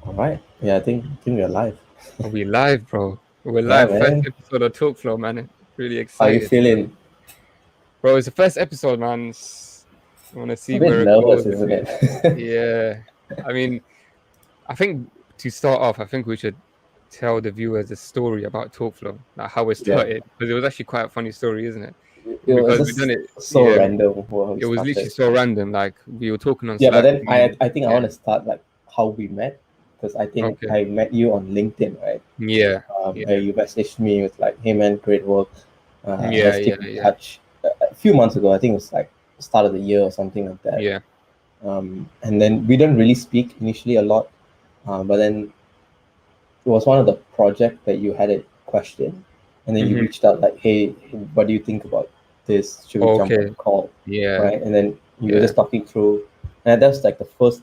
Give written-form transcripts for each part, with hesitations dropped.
All right. Yeah, I think we're live. Are we live, bro? We're Yeah, live. First man. episode of TalkFlow, man. Really How you excited. feeling? Bro, it's the first episode, man. I want to A see bit where it nervous, goes. If isn't it, it? yeah. I mean, I think to start off, I think we should tell the viewers a story about TalkFlow, like how it Yeah. started, because it was actually quite a funny story, isn't it? It was Because we done just it, so yeah. random when we It was literally started. so random. Like we were talking on Yeah, but Slack, then me I and I think I want yeah. to start like how we met because I think Okay. I met you on LinkedIn, right? Yeah. Yeah. You messaged me with like, "Hey man, great work. Yeah. Let's keep Yeah. in Yeah. touch." A few months ago, I think it was like start of the year or something like that. Yeah. And then we didn't really speak initially a lot, but then it was one of the project that you had a question, and then you Mm-hmm. reached out like, "Hey, what do you think about this? Should we jump on Okay. a call?" Yeah. Right? And then you were Yeah. just talking through, and that was like the first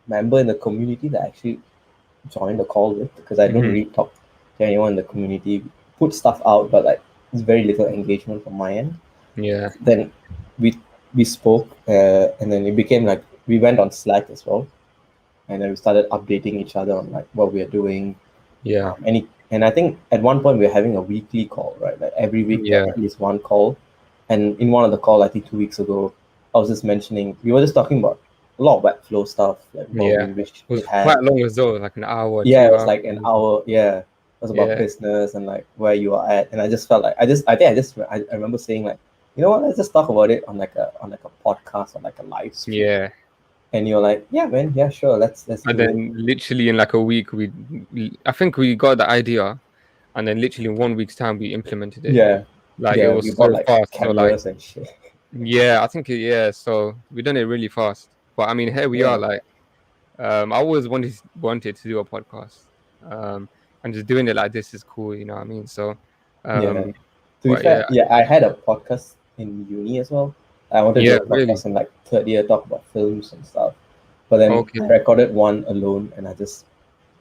member in the community that I actually joined the call with because I don't Mm-hmm. really talk to anyone in the community. Put stuff out, but like it's very little engagement from my end. Yeah. Then we we spoke, and then it became like we went on Slack as well, and then we started updating each other on like what we are doing, Yeah. and I think at one point we were having a weekly call, right? Like every week we have Yeah. at least one call. And in one of the call, I think 2 weeks ago, I was just mentioning we were just talking about a lot of Webflow stuff, like what Yeah. we wish It we was had. quite long as well, like an hour, Yeah, it two was hours. like an hour. Yeah, it was about Yeah. business and like where you are at. And I just felt like I remember saying like, you know what, let's just talk about it on like a podcast or like a live stream. Yeah. And you're like, yeah, man, yeah, sure, let's And do it. then literally in like a week, I think we got the idea, and then literally in 1 week's time we implemented it. Yeah, Like it yeah, we was bought so like fast. So like, cameras and shit. yeah, I think yeah. So we done it really fast. But I mean, here we are. Yeah. Like, I always wanted to do a podcast. Um, and just doing it like this is cool. You know what I mean? So, Yeah. um, To be but yeah, fair, yeah, I had a podcast in uni as well. I wanted to yeah, do a really. podcast in like third year, talk about films and stuff. But then I Okay. recorded one alone and I just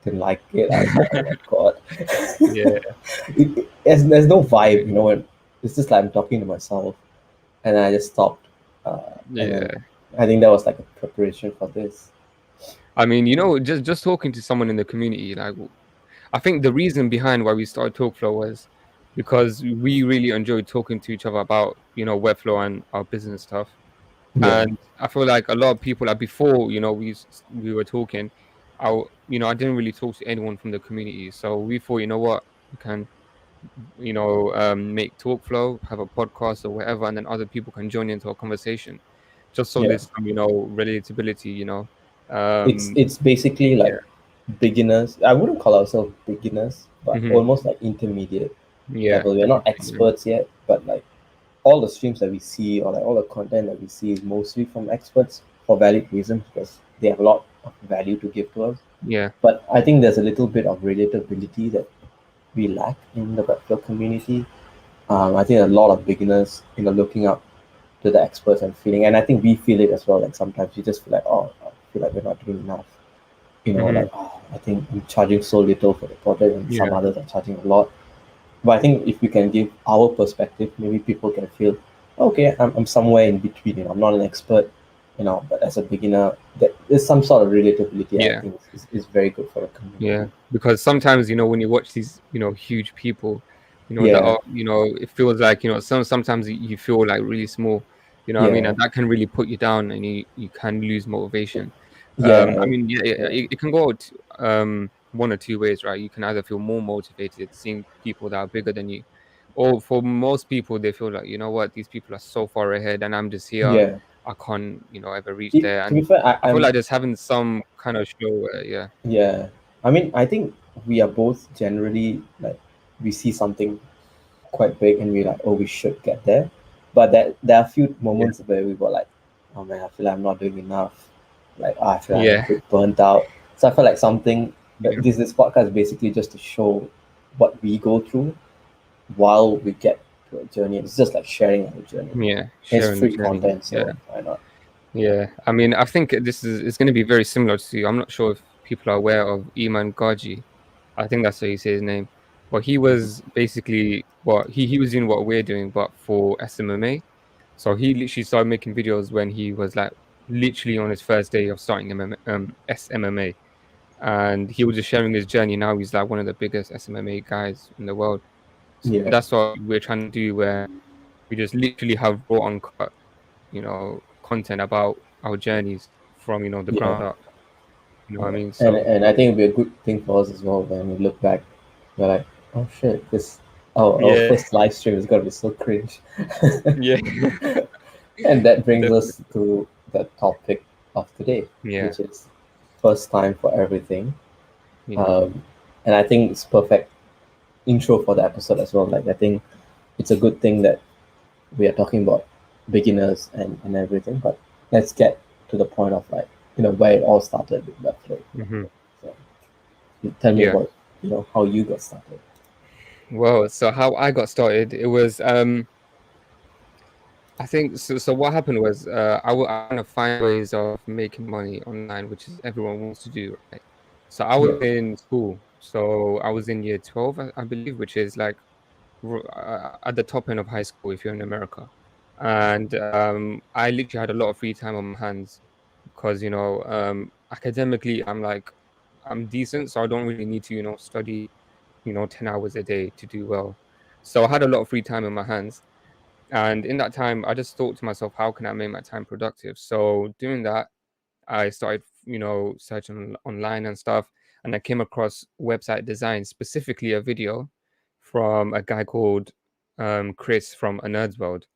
didn't like it. I was like, oh my god. Yeah. There's no vibe, you know, when it's just like I'm talking to myself. And then I just stopped. And then Yeah. I think that was like a preparation for this. I mean, you know, just talking to someone in the community, like I think the reason behind why we started TalkFlow was because we really enjoyed talking to each other about, Webflow and our business stuff. Yeah. And I feel like a lot of people, like before, we were talking, I didn't really talk to anyone from the community. So we thought, you know what, we can, make TalkFlow, have a podcast or whatever, and then other people can join into our conversation, just so Yeah. there's some, relatability, It's Um, it's basically yeah. like beginners. I wouldn't call ourselves beginners, but Hmm. almost like intermediate Yeah, level. We're not definitely. experts yet, but like all the streams that we see or like all the content that we see is mostly from experts for valid reasons because they have a lot of value to give to us. Yeah, But I think there's a little bit of relatability that we lack in the Webflow community. I think a lot of beginners, looking up to the experts and feeling, and I think we feel it as well. Like sometimes you just feel like, oh, I feel like we're not doing enough. hmm Like, oh, I think I'm charging so little for the project, and some yeah, others are charging a lot. But I think if we can give our perspective, maybe people can feel, okay, I'm somewhere in between. I'm not an expert, but as a beginner, there's some sort of relatability. I yeah, think is very good for the yeah. community. Because sometimes, when you watch these, huge people, that Yeah, are, it feels like, sometimes you feel like really small, what I mean? yeah, And that can really put you down and you can lose motivation. I yeah, mean, yeah, yeah, it can go one or two ways, right? You can either feel more motivated seeing people that are bigger than you, or for most people, they feel like, you know what, these people are so far ahead and I'm just here. yeah. I can't, ever reach there. To be And fair, I feel like just having some kind of show where, yeah, yeah. I mean, I think we are both generally like we see something quite big and we're like, oh, we should get there. But there are a few yeah, moments where we were like, oh man, I feel like I'm not doing enough. Like, I feel like I'm a yeah, bit burnt out. So I feel like something yeah, this podcast is basically just to show what we go through while we get to a journey. It's just like sharing our journey. yeah, It's sharing the free journey. content, Yeah, so why not? yeah. I mean, I think this is it's going to be very similar to. I'm not sure if people are aware of Iman Gaji. I think that's how you say his name. But he was basically what he was doing what we're doing, but for SMMA. So he literally started making videos when he was like literally on his first day of starting SMMA. and he was just sharing his journey. Now he's like one of the biggest SMMA guys in the world. So Yeah, that's what we're trying to do, where we just literally have raw uncut, content about our journeys from the yeah, ground up. You know what I yeah. mean? And So and I think it'd be a good thing for us as well when we look back. We're like, oh shit, this our yeah, first live stream is gonna be so cringe. yeah, And that brings definitely, us to the topic of today, yeah, which is first time for everything. yeah, Um, and I think it's perfect intro for the episode as well. Like I think it's a good thing that we are talking about beginners and everything, but let's get to the point of like, where it all started with Webflow. hmm So you tell me yeah. about, how you got started. Well, so how I got started, it was I think so. So what happened was, I want to find ways of making money online, which is everyone wants to do, right? So I was Yeah, in school. So I was in year 12, I believe, which is like at the top end of high school if you're in America. And I literally had a lot of free time on my hands because academically I'm decent, so I don't really need to study 10 hours a day to do well. So I had a lot of free time in my hands. And in that time, I just thought to myself, how can I make my time productive? So doing that, I started, searching online and stuff, and I came across website design, specifically a video from a guy called Chris from A Nerd's World.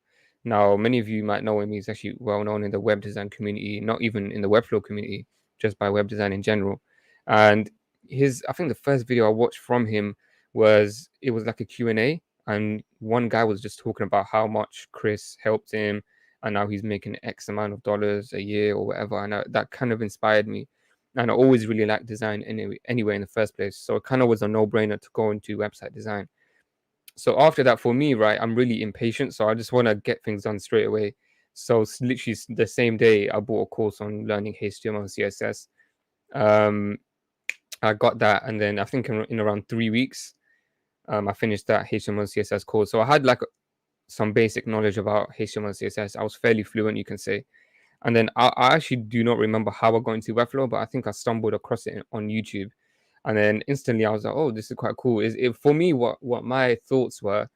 Now, many of you might know him. He's actually well known in the web design community, not even in the Webflow community, just by web design in general. And I think the first video I watched from him it was like a Q&A, and one guy was just talking about how much Chris helped him, and now he's making X amount of dollars a year or whatever. And that kind of inspired me. And I always really liked design anyway in the first place. So it kind of was a no-brainer to go into website design. So after that, for me, right, I'm really impatient. So I just want to get things done straight away. So literally the same day, I bought a course on learning HTML and CSS. Um, I got that, and then I think in around 3 weeks, I finished that HTML and CSS course. So I had like some basic knowledge about HTML and CSS. I was fairly fluent, you can say. And then I actually do not remember how I got into Webflow, but I think I stumbled across it on YouTube. And then instantly I was like, oh, this is quite cool. Is it for me? What my thoughts was,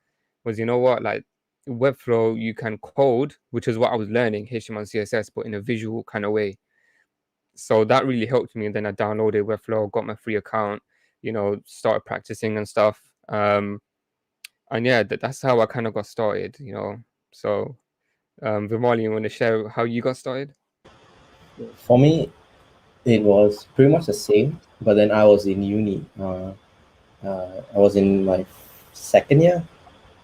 you know what, like Webflow, you can code, which is what I was learning, HTML and CSS, but in a visual kind of way. So that really helped me. And then I downloaded Webflow, got my free account, started practicing and stuff. And yeah, that's how I kind of got started. So, Vimali, you want to share how you got started? for me, it was pretty much the same, but then I was in uni. I was in my second year.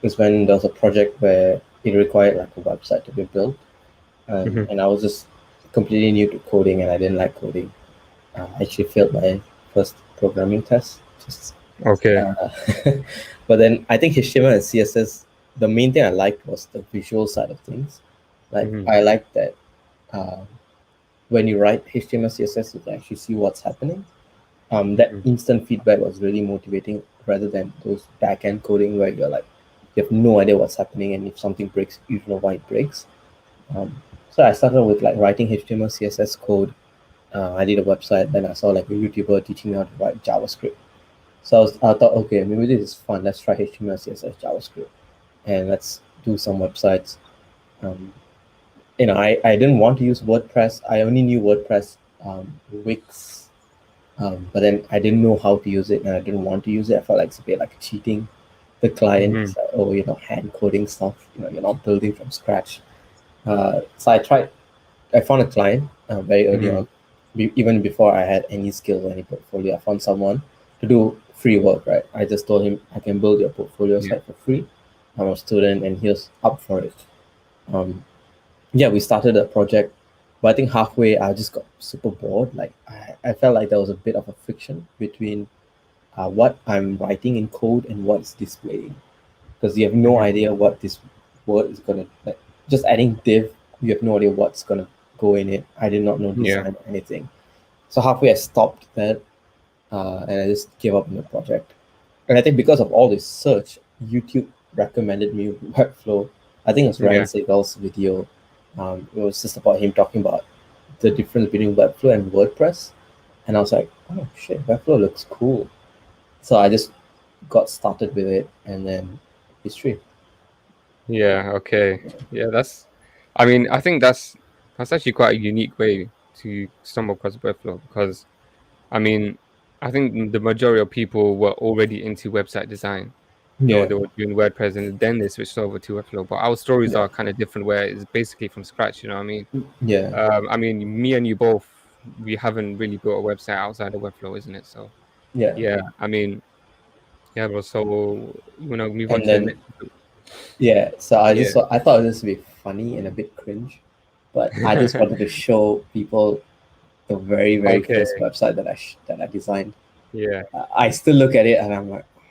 Is when there was a project where it required like a website to be built, Hmm. and I was just completely new to coding, and I didn't like coding. I actually failed my first programming test. Just, Okay. uh, but then I think HTML and CSS. The main thing I liked was the visual side of things. Like Hmm. I liked that uh, when you write HTML CSS, you can actually see what's happening. That Hmm. instant feedback was really motivating rather than those back end coding where you're like, you have no idea what's happening, and if something breaks, you don't know why it breaks. So I started with like writing HTML, CSS code. I did a website, then I saw like a YouTuber teaching me how to write JavaScript. So I thought, okay, maybe this is fun. Let's try HTML, CSS, JavaScript, and let's do some websites. Um, I didn't want to use WordPress. I only knew WordPress, Wix, but then I didn't know how to use it, and I didn't want to use it. I felt like it's a bit like cheating the client. Hmm. It's like, oh, hand coding stuff. You're not building from scratch. So I tried. I found a client very early Hmm. on, even before I had any skills or any portfolio. I found someone to do free work. Right. I just told him I can build your portfolio Yeah. site for free. I'm a student, and he was up for it. Um, yeah, we started a project, but I think halfway I just got super bored. Like I felt like there was a bit of a friction between what I'm writing in code and what's displaying, because you have no Hmm. idea what this word is gonna like. Just adding div, you have no idea what's gonna go in it. I did not know Yeah. design or anything, so halfway I stopped that, and I just gave up on the project. And I think because of all this search, YouTube recommended me Webflow. I think it was Ryan Yeah. Segal's video. It was just about him talking about the difference between Webflow and WordPress. and I was like, oh shit, Webflow looks cool. So I just got started with it, and then history. Yeah, okay. Yeah, I mean, I think that's actually quite a unique way to stumble across Webflow because I mean, I think the majority of people were already into website design. Yeah, They were doing WordPress and then they switched over to Webflow. But our stories yeah, are kind of different where it's basically from scratch, you know what I mean? yeah, I mean, me and you both, we haven't really built a website outside of Webflow, isn't it? So yeah. yeah, I mean, yeah, bro. So you wanna move on And to the then next? yeah, so Yeah. I thought this would be funny and a bit cringe, but I just wanted to show people the very first Okay. website that I designed. Yeah. I still look at it and I'm like, oh,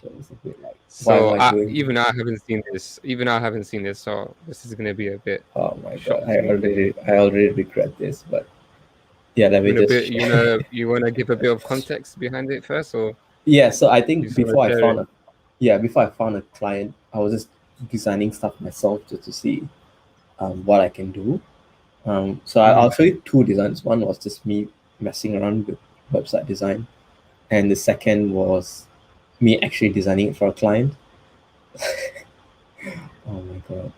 shit, it's a bit like, why am So I doing even this? I haven't seen this. Even I haven't seen this. So this is gonna be a bit Oh my god, shock to me. I already regret this, but yeah, let me just You wanna give a bit of context behind it first, or yeah. So I you think just wanna share it? before I found a client, I was just designing stuff myself just to see what I can do. So I'll Mhm. show you two designs. One was just me messing around with website design, and the second was me actually designing it for a client. Oh my god,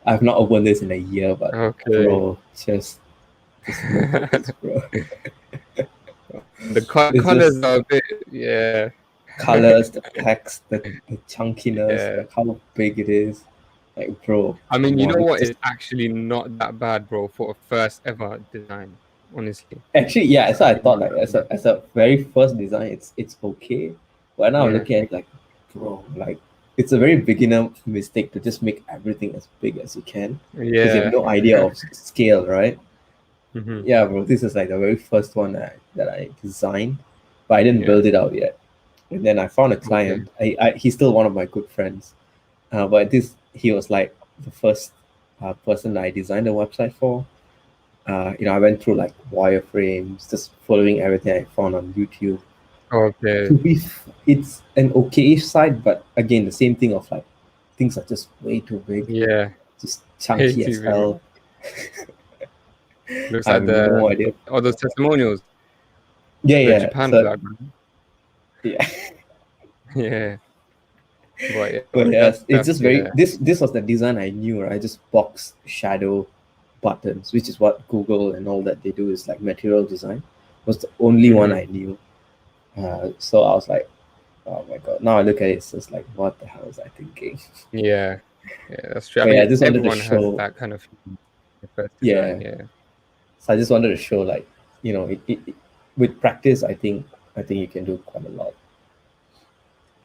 I've not opened this in a year, but Okay. bro, just look at this, bro. The It's colors just are a bit, yeah. colors, the text, the chunkiness, Yeah. like how big it is. Like, bro, I mean, come you know on. what? Just It's actually not that bad, bro, for a first ever design. Honestly, actually, yeah. it's So I actually thought not like that bad. as a very first design, it's okay. But now I'm Yeah. looking at it like, bro, like it's a very beginner mistake to just make everything as big as you can because you have Yeah. no idea of scale, right? Hmm. Yeah, bro. This is like the very first one that I designed, but I didn't Yeah. build it out yet. And then I found a Okay. client. He's still one of my good friends. But this he was like the first person I designed a website for. I went through like wireframes, just following everything I found on YouTube. Okay. It's an okay site, but again, the same thing of like things are just way too big, Yeah. just Way chunky as too big. hell. Looks I have like no idea. all those testimonials, Yeah, the yeah. Japan So flag. yeah, Yeah. But yeah, but bro, yes, it's that's just very yeah. this was the design I knew, right? Just box shadow buttons, which is what Google and all that they do is like material design. Was the only one Hmm. I knew. So I was like, oh my god. Now I look at it, it's just like, what the hell was I thinking? Yeah. Yeah, that's true. I But yeah, I mean, just wanted to everyone has show, that kind of first design. yeah. Yeah. So I just wanted to show, like, with practice, I think you can do quite a lot.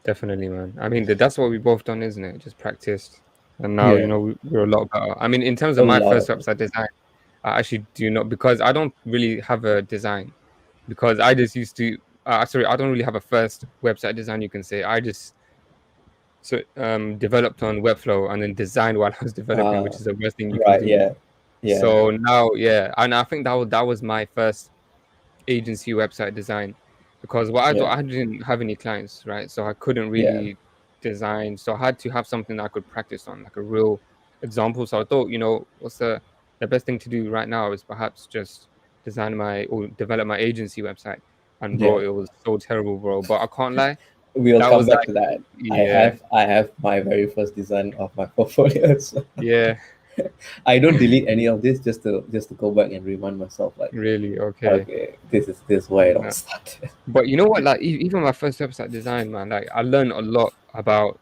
Definitely, man. I mean, that's what we both done, isn't it? Just practiced, and now Yeah, we're a lot better. I mean, in terms a of my lot first of it. website design, I actually do not because I don't really have a design because I just used to. Sorry, I don't really have a first website design. You can say I just developed on Webflow and then designed while I was developing, Uh, which is the worst thing you can right. do. Yeah, yeah, So now, yeah, and I think that was my first agency website design because yeah, I didn't have any clients, right? So I couldn't yeah, really design. So I had to have something that I could practice on, like a real example. So I thought, what's the best thing to do right now is perhaps just design my or develop my agency website. And bro, yeah. it was so terrible, bro. But I can't lie, We'll that come was back like, to that. yeah, I have my very first design of my portfolio. So yeah, I don't delete any of this just to go back and remind myself like, really, okay. okay, this is where it all Yeah. started. But you know what? Like even my first website design, man, like I learned a lot about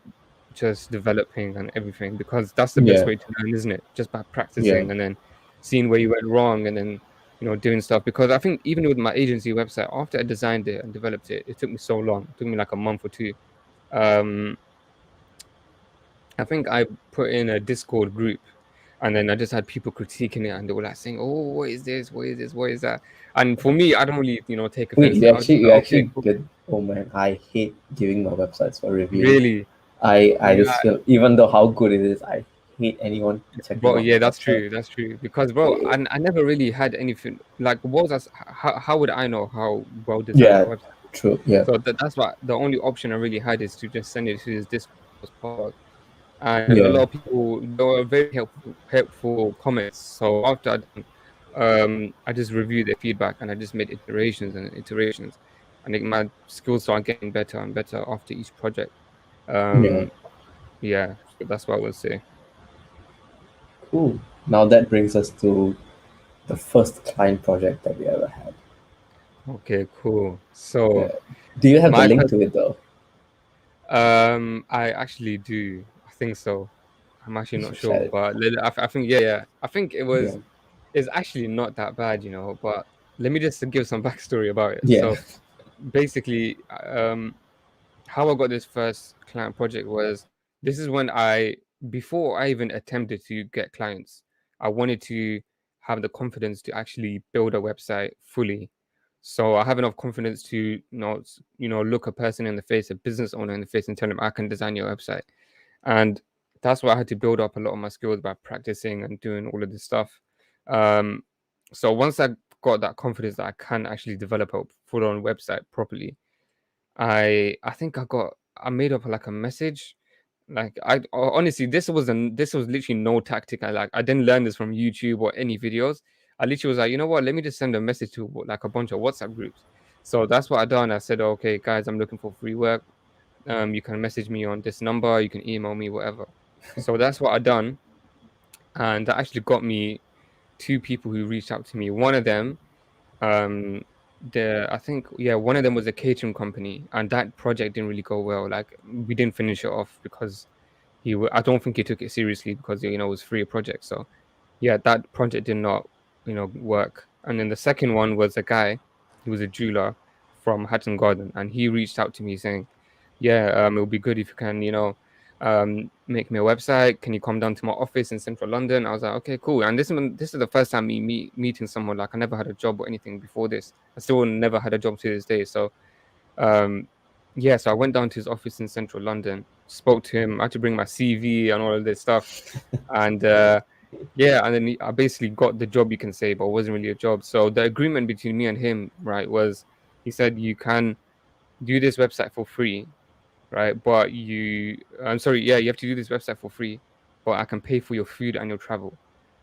just developing and everything because that's the best Yeah, way to learn, isn't it? Just by yeah, practicing and then seeing where you went wrong and then doing stuff. Because I think even with my agency website, after I designed it and developed it, it took me so long. It took me like a month or two. Um, I think I put in a Discord group and then I just had people critiquing it and they were like saying, "Oh, what is this? What is this? What is that?" And for me, I don't really, take Wait, offense to it. I was just you like, "Okay, actually cool." did? Oh man, I hate giving my websites for review. Really? I Yeah, just feel even though how good it is, I hate anyone checking bro. out my Yeah, that's website. true. That's true. Because, bro, Eh, I never really had anything like. What was that? How would I know how well designed my yeah, website is? true. Yeah, So that's why the only option I really had is to just send it to this Discord. And a yeah, lot of people, there were very helpful comments. So after I done I just reviewed their feedback and I just made iterations and iterations. I think my skills started getting better and better after each project. Yeah. Yeah, so that's what I would say. Cool. Now that brings us to the first client project that we ever had. Okay, cool. So Yeah. Do you have the my link first, to it though? I actually do. I think so. I'm actually You not should share sure, it. but I think yeah. I think Yeah. it's actually not that bad, you know. But let me just give some backstory about it. Yeah. So basically, how I got this first client project was this is when before I even attempted to get clients, I wanted to have the confidence to actually build a website fully. So I have enough confidence to look a person in the face, a business owner in the face, and tell them I can design your website. And that's why I had to build up a lot of my skills by practicing and doing all of this stuff. Um, so once I got that confidence that I can actually develop a full-on website properly, I think I made up like a message. Like honestly, this was literally no tactic. I didn't learn this from YouTube or any videos. I literally was like, you know what? Let me just send a message to like a bunch of WhatsApp groups. So that's what I done. I said, okay, guys, I'm looking for free work. You can message me on this number. You can email me, whatever. So that's what I done, and that actually got me two people who reached out to me. One of them I think yeah, one of them was a catering company, and that project didn't really go well. Like we didn't finish it off because I don't think he took it seriously because it was free project. So yeah, that project did not work. And then the second one was a guy, he was a jeweler from Hatton Garden, and he reached out to me saying, yeah, it would be good if you can make me a website. Can you come down to my office in central London? I was like, okay, cool. And this is the first time meeting someone. Like I never had a job or anything before this. I still never had a job to this day. So um yeah, so I went down to his office in central London, spoke to him. I had to bring my CV and all of this stuff. And yeah, and then I basically got the job, you can say, but it wasn't really a job. So the agreement between me and him, right, was he said you can do this website for free, right? But I'm sorry, yeah, you have to do this website for free, but I can pay for your food and your travel.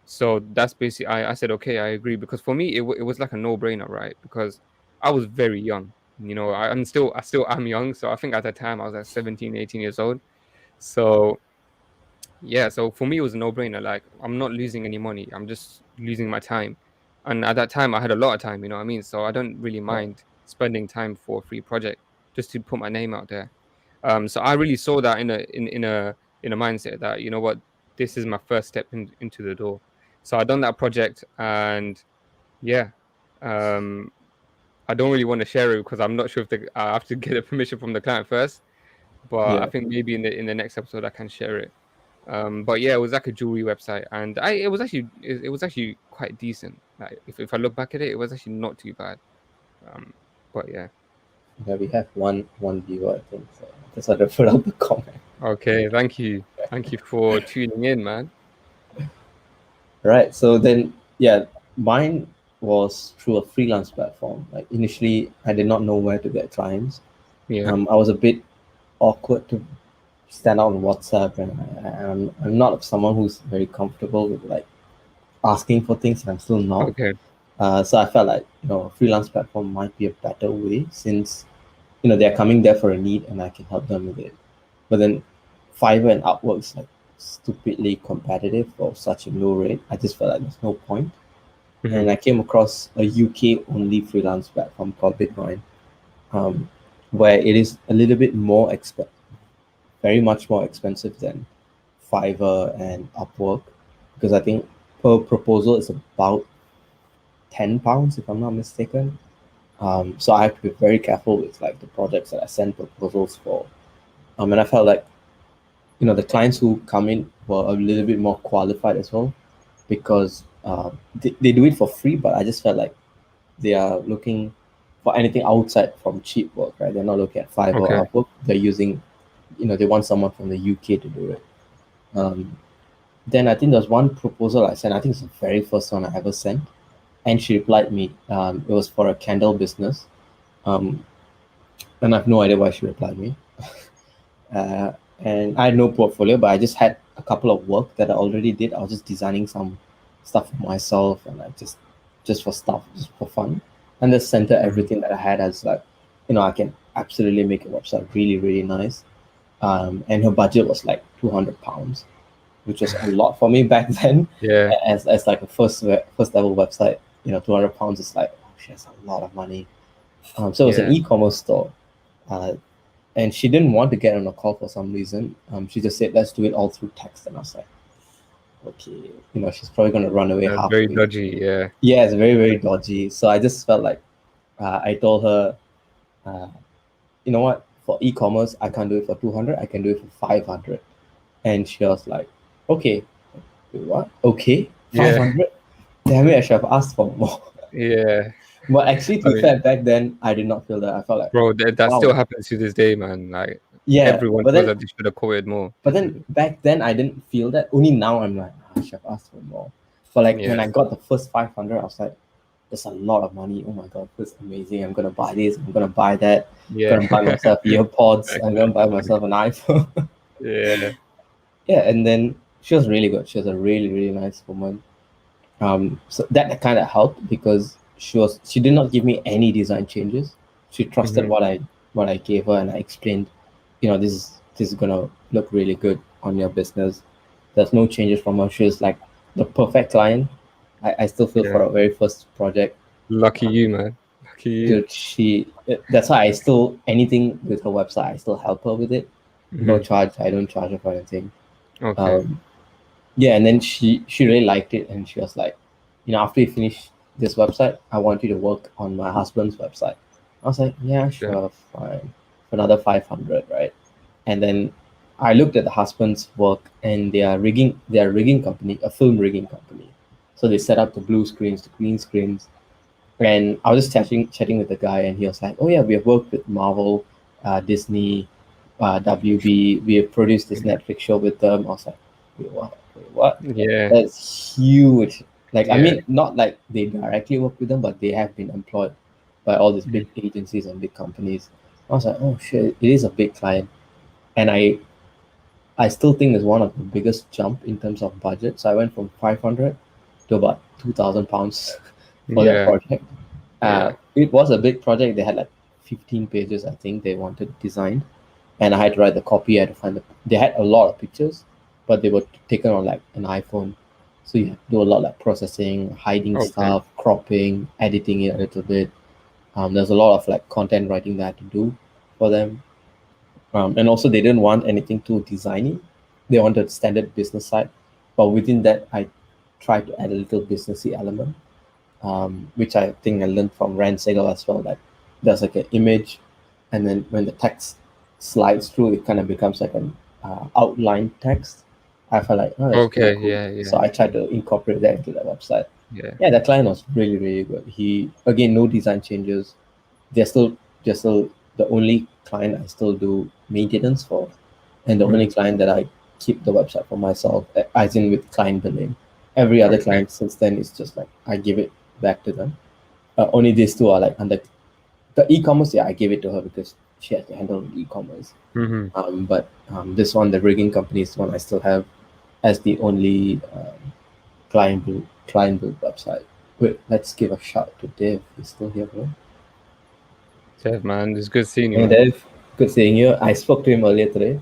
So that's basically, I said, okay, I agree. Because for me, it was like a no-brainer, right? Because I was very young. I still am young. So I think at that time I was like 17, 18 years old. So yeah, so for me, it was a no-brainer. Like, I'm not losing any money. I'm just losing my time. And at that time, I had a lot of time, you know what I mean? So I don't really Yeah. mind spending time for a free project just to put my name out there. So I really saw that in a mindset that, you know what, this is my first step into the door. So I done that project, and yeah, um, I don't really want to share it because I'm not sure if I have to get a permission from the client first. But I Yeah. think maybe in the next episode I can share it. But yeah, it was like a jewelry website, and it was actually quite decent. Like if I look back at it, it was actually not too bad. Um, but yeah, Yeah, we have one viewer, I think. So I just had to put out the comment. okay, thank you for tuning in, man. Right. So then, yeah, mine was through a freelance platform. Like initially, I did not know where to get clients. Yeah, I was a bit awkward to stand out on WhatsApp, and I'm not someone who's very comfortable with like asking for things, and I'm still not. okay, So I felt like a freelance platform might be a better way since they're coming there for a need, and I can help them with it. But then Fiverr and Upwork's like stupidly competitive for such a low rate. I just felt like there's no point. hmm, And I came across a UK only freelance platform called Bitcoin, um, where it is a little bit more very much more expensive than Fiverr and Upwork, because I think per proposal is about £10 if I'm not mistaken. So I have to be very careful with like the projects that I send proposals for. And I felt like the clients who come in were a little bit more qualified as well, because they do it for free, but I just felt like they are looking for anything outside from cheap work, right? They're not looking at Fiverr okay, or Upwork. They're using, they want someone from the UK to do it. Um, then I think there's one proposal I sent. I think it's the very first one I ever sent, and she replied me. It was for a candle business, um, and I have no idea why she replied me. Uh, and I had no portfolio, but I just had a couple of work that I already did. I was just designing some stuff for myself, and I just just for stuff, just for fun, and just sent her everything that I had as like, I can absolutely make a website really, really nice. And her budget was like £200, which was a lot for me back then. Yeah. As like a first level website, £200 is like, oh shit, that's a lot of money. So it was an Yeah. e-commerce store, and she didn't want to get on a call for some reason. She just said, "Let's do it all through text," and I was like, "Okay, she's probably gonna run away That's very halfway." dodgy. Yeah. Yeah, it's very, very dodgy. So I just felt like I told her, uh, you know what? For e-commerce, I can't do it for 200. I can do it for 500. And she was like, okay. Wait, what? Okay, Yeah. 500. Damn it! I should have asked for more. Yeah. But actually, I to be mean, fair, back then I did not feel that. I felt like, bro, that still wow, happens to this day, man. Like yeah. everyone But feels then, that they should have quoted more. but then back then I didn't feel that. Only now I'm like, I should have asked for more. But like when Yeah. I got the first 500, I was like, that's a lot of money. Oh my god, this is amazing. I'm gonna buy this. I'm gonna buy that. Yeah. Gonna buy myself earpods. I'm gonna buy myself an iPhone. Yeah. Yeah, and then she was really good. She was a really, really nice woman. So that kind of helped because she did not give me any design changes. She trusted Mhm. what I gave her, and I explained, this is gonna look really good on your business. There's no changes from her. She was like the perfect client. I still feel for Yeah. our very first project. Lucky you, man. Lucky you. Dude, that's why I still anything with her website, I still help her with it. No Mhm. charge. I don't charge her for anything. Okay. Um, yeah, and then she really liked it, and she was like, after you finish this website, I want you to work on my husband's website. I was like, yeah, Yeah. sure, fine, for another 500, right? And then I looked at the husband's work, and they are a rigging company, a film rigging company. So they set up the blue screens, the green screens, and I was just chatting with the guy, and he was like, "Oh yeah, we have worked with Marvel, Disney, WB. We have produced this Netflix show with them." I was like, "Wait, what? Wait, what? Yeah. That's huge!" Like, I Yeah. mean, not like they directly work with them, but they have been employed by all these big Mhm. agencies and big companies. I was like, "Oh shit, it is a big client," and I still think it's one of the biggest jump in terms of budget. So I went from 500 to about £2,000 for that Yeah. project. Yeah. It was a big project. They had like 15 pages, I think, they wanted designed, and I had to write the copy. I had to find they had a lot of pictures, but they were taken on like an iPhone, so you have to do a lot like processing, hiding Okay. stuff, cropping, editing it a little bit. There's a lot of like content writing that I had to do for them, and also they didn't want anything too designy. They wanted standard business side, but within that, I tried to add a little businessy element, which I think I learned from Rand Segal as well. Like there's like an image, and then when the text slides through, it kind of becomes like an outline text. I felt like, oh, that's pretty Okay. cool. Yeah. So Yeah. I tried to incorporate that into the website. Yeah. Yeah, the client was really, really good. He again, no design changes. They're still the only client I still do maintenance for, and the only Mhm. client that I keep the website for myself, as in with client billing. Every other Okay. client since then is just like I give it back to them. Only these two are like under the e-commerce. Yeah, I gave it to her because she has to handle the e-commerce. Mhm. But this one, the rigging company, is the one I still have as the only client build website. Wait, let's give a shout to Dave. He's still here, bro. Dev, man. It's good seeing you, Hey, man. Dave. Good seeing you. I spoke to him earlier today.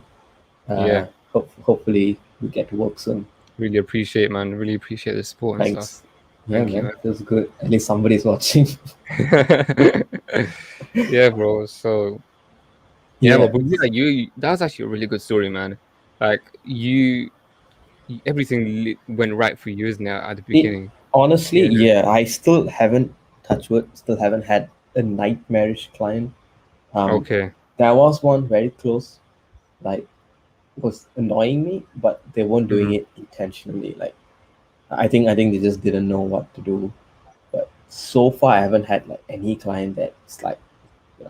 Yeah. Hopefully we get to work soon. Really appreciate, man. Really appreciate the support and stuff. Thanks. Yeah, Thank you, man. man. Feels good. At least somebody's watching. Yeah, bro. So yeah, Yeah. but yeah, that was actually a really good story, man. Like everything went right for you, isn't it, at the It beginning? honestly, Yeah. yeah, I still haven't touched wood, still haven't had a nightmarish client. Um, Okay. there was one very close, like was annoying me, but they weren't doing Mhm. it intentionally. Like I think they just didn't know what to do. But so far, I haven't had like any client that's like,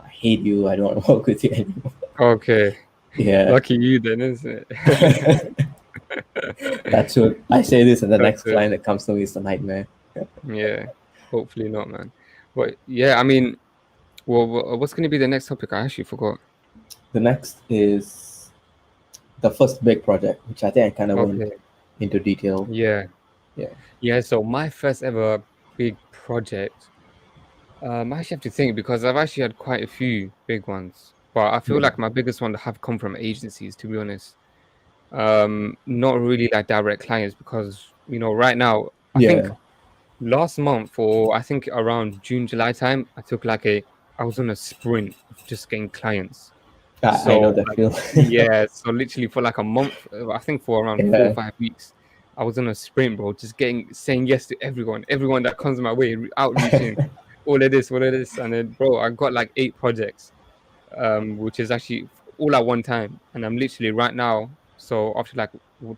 I hate you. I don't want to work with you anymore. Okay. Yeah, Lucky you then, isn't it? that's what I say. This, and the That's next it. client that comes to me is a nightmare. Yeah. Hopefully not, man. But yeah, I mean, well, what's going to be the next topic? I actually forgot. The next is the first big project, which I think I kind of went Okay. into detail. Yeah. Yeah. Yeah. So my first ever. big project. I actually have to think because I've actually had quite a few big ones, but I feel Yeah. like my biggest one have come from agencies, to be honest. Not really like direct clients because right now I think Yeah. last month or I think around June, July time, I was on a sprint of just getting clients. I know So that like feel. yeah, so literally for like a month, I think for around four or Yeah. 5 weeks, I was on a sprint, bro, just saying yes to everyone that comes my way, outreaching, all of this, and then bro, I got like 8 projects, which is actually all at one time, and I'm literally right now. So after like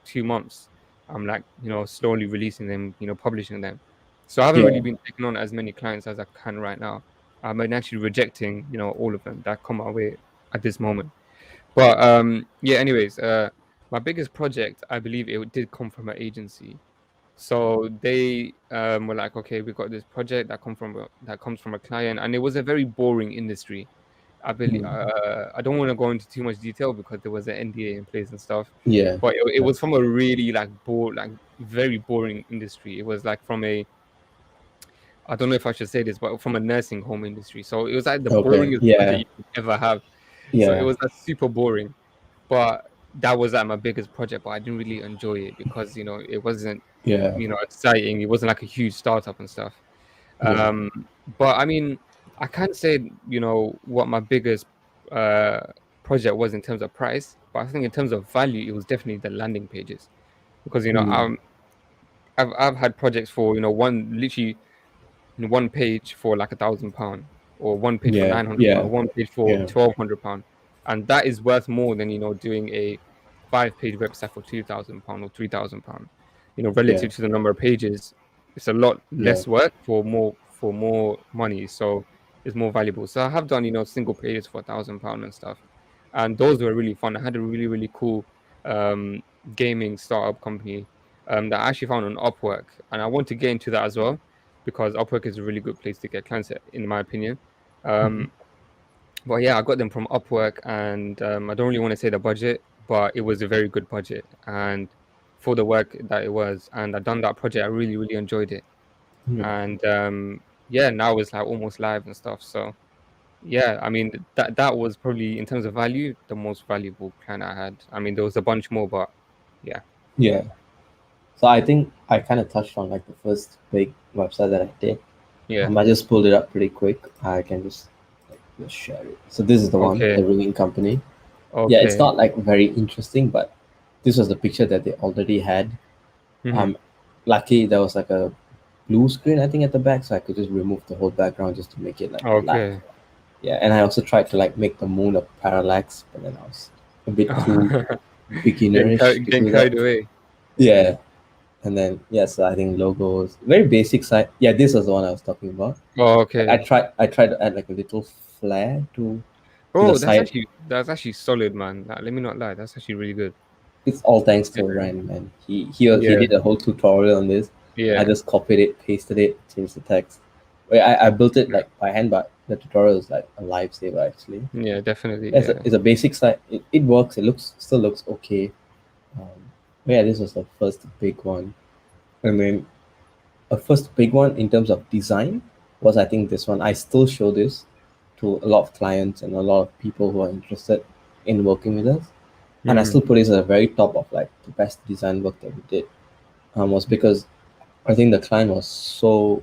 2 months, I'm like slowly releasing them, publishing them. So I haven't really Yeah. been taking on as many clients as I can right now. I'm actually rejecting, all of them that come my way at this moment. But yeah, anyways, my biggest project, I believe it did come from an agency. So they were like, okay, we got this project that comes from a client, and it was a very boring industry. I believe Mm. I don't want to go into too much detail because there was an NDA in place and stuff. Yeah. But it Yeah. was from a really like very boring industry. It was like from I don't know if I should say this, but from a nursing home industry. So it was like the Okay. boringest project Yeah. you could ever have. So it Yeah. was like super boring. But that was like my biggest project, but I didn't really enjoy it because it wasn't Yeah. exciting. It wasn't like a huge startup and stuff. Yeah. Um, but I mean, I can't say what my biggest uh project was in terms of price, but I think in terms of value, it was definitely the landing pages because Mm. I've had projects for one page for like £1,000, or one page for Yeah. £900, Yeah. one page for Yeah. £1,200, and that is worth more than doing a 5-page website for £2,000 or £3,000. Yeah. Relative to the number of pages, it's a lot Yeah. less work for more money, so it's more valuable. So I have done single pages for £1,000 and stuff, and those were really fun. I had a really cool um, gaming startup company that I actually found on Upwork, and I want to get into that as well because Upwork is a really good place to get clients, in my opinion. Mhm. Um, but yeah, I got them from Upwork, and I don't really want to say the budget, but it was a very good budget, and for the work that it was, and I done that project, I really enjoyed it, Yeah. and yeah, now it's like almost live and stuff. So yeah, I mean that was probably in terms of value the most valuable client I had. I mean there was a bunch more, but yeah, Yeah. So I think I kind of touched on like the first big website that I did. yeah, I just pulled it up pretty quick. I can just share it. So this is the one, okay, the ringing company. Yeah, it's okay, not like very interesting, but this was the picture that they already had. hmm, Um, Lucky there was like a blue screen I think at the back, so I could just remove the whole background just to make it like black. okay. Yeah, and I also tried to like make the moon a parallax, but then I was a bit too beginnerish to Getting do that. carried away. Yeah, and then yes, I think logos, very basic site. Yeah, this was the one I was talking about. Oh, Like, I okay. tried, I tried to add like a little flair to the Bro, site. that's actually solid, man. Like, let me not lie, that's actually really good. It's all thanks Yeah, to Ren, man. He yeah, did a whole tutorial on this. I yeah, just copied it, pasted it, changed the text. Wait, I built it like by hand, but the tutorial is like a lifesaver actually. yeah, definitely, It's yeah. it's a basic site. It works. It still looks okay. But yeah, this was the first big one. I mean, a first big one in terms of design was I think this one. I still show this to a lot of clients and a lot of people who are interested in working with us, and I Hmm. still put this at the very top of like the best design work that we did. Was because I think the client was so,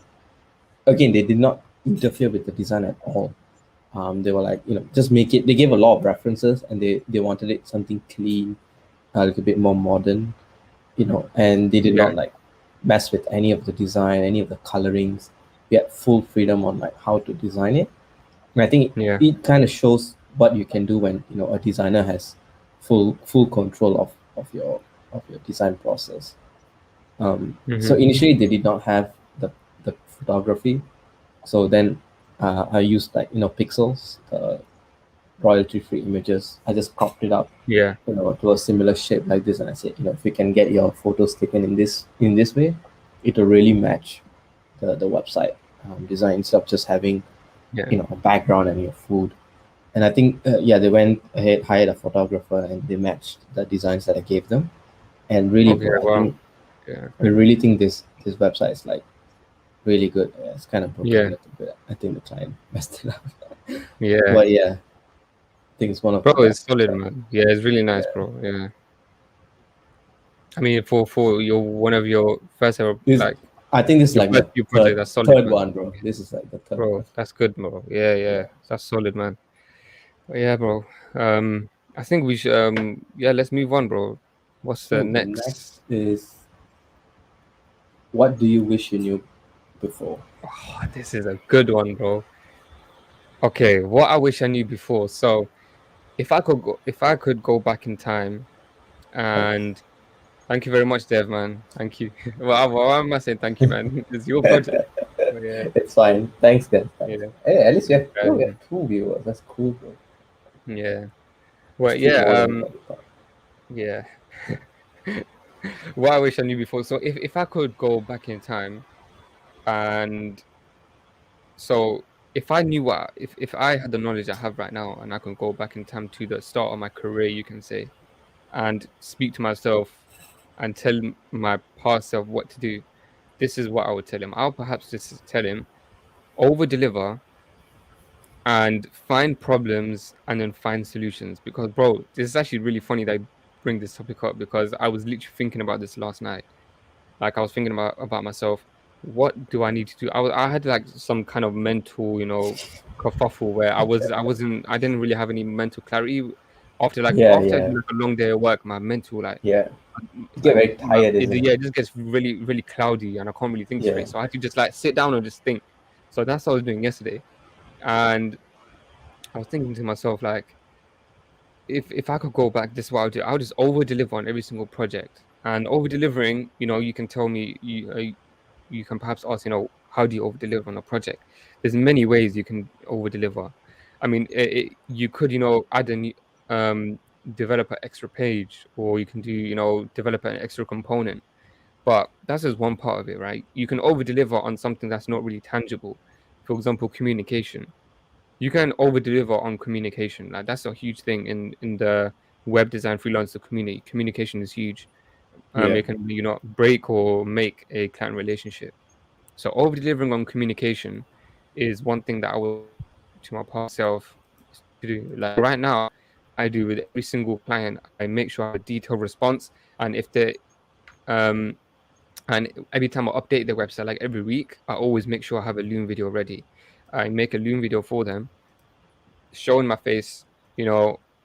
again, they did not interfere with the design at all. They were like, just make it. They gave a lot of references, and they wanted it something clean, a little bit more modern, and they did Yeah, not like mess with any of the design, any of the colorings. We had full freedom on like how to design it. And I think yeah, it kind of shows what you can do when a designer has full control of your design process. So hmm, initially they did not have the photography. So then I used like pixels, royalty free images. I just cropped it up, yeah, to a similar shape like this, and I said, if you can get your photos taken in this way, it will really match the website design instead of just having yeah. a background and your food. And I think yeah, they went ahead, hired a photographer, and they matched the designs that I gave them. And really, Okay, bro, wow. Yeah, I really think this website is like really good. Yeah, it's kind of broken a Yeah, little bit. I think the client messed it up. yeah, But yeah, I think it's one of bro, the best. it's solid, Right? man. Yeah, it's really nice, Yeah. bro. Yeah, I mean, for your one of your first ever, This, like I think this is your like first my few project, third that's solid, third man. one, bro. This is like the third Bro, one. that's good, bro. Yeah, yeah, Yeah. that's solid, man. But yeah, bro. I think we should. Yeah, let's move on, bro. What's the So the next next? is, what do you wish you knew before? Oh, this is a good one, bro. Okay, what I wish I knew before. So, if I could go back in time, Like, and thank you very much, Dev, man. Thank you. Well, why am I saying thank you, man? It's your project. But yeah, it's fine. Thanks, guys. Thanks. yeah, Hey, at least we and have two viewers. That's cool, bro. yeah. It's Well, two yeah, more than we thought. yeah. What I wish I knew before. So, if I could go back in time, and so if I knew what if I had the knowledge I have right now, and I can go back in time to the start of my career, you can say, and speak to myself and tell my past self what to do, this is what I would tell him. I'll perhaps just tell him over deliver and find problems and then find solutions. Because, bro, this is actually really funny that I bring this topic up because I was literally thinking about this last night. Like I was thinking about myself. What do I need to do? I had like some kind of mental, kerfuffle where I didn't really have any mental clarity Yeah, after yeah, like a long day of work. My mental yeah. You get like very tired, isn't it? yeah, it just gets really really cloudy and I can't really think Yeah, straight. So I had to just like sit down and just think. So that's what I was doing yesterday, and I was thinking to myself like, if I could go back, this is what I would do. I would just over deliver on every single project. And over delivering, you can tell me you can perhaps ask, how do you over deliver on a project? There's many ways you can over deliver. I mean, you could, add a new, develop an extra page, or you can do, develop an extra component. But that's just one part of it, right? You can over deliver on something that's not really tangible. For example, communication. You can over deliver on communication. Like that's a huge thing in the web design freelancer community. Communication is huge. yeah, It can break or make a client relationship. So over delivering on communication is one thing that I will to my past self to do. Like right now, I do with every single client. I make sure I have a detailed response, and if the um and every time I update the website, like every week, I always make sure I have a Loom video ready. I make a Loom video for them, showing my face,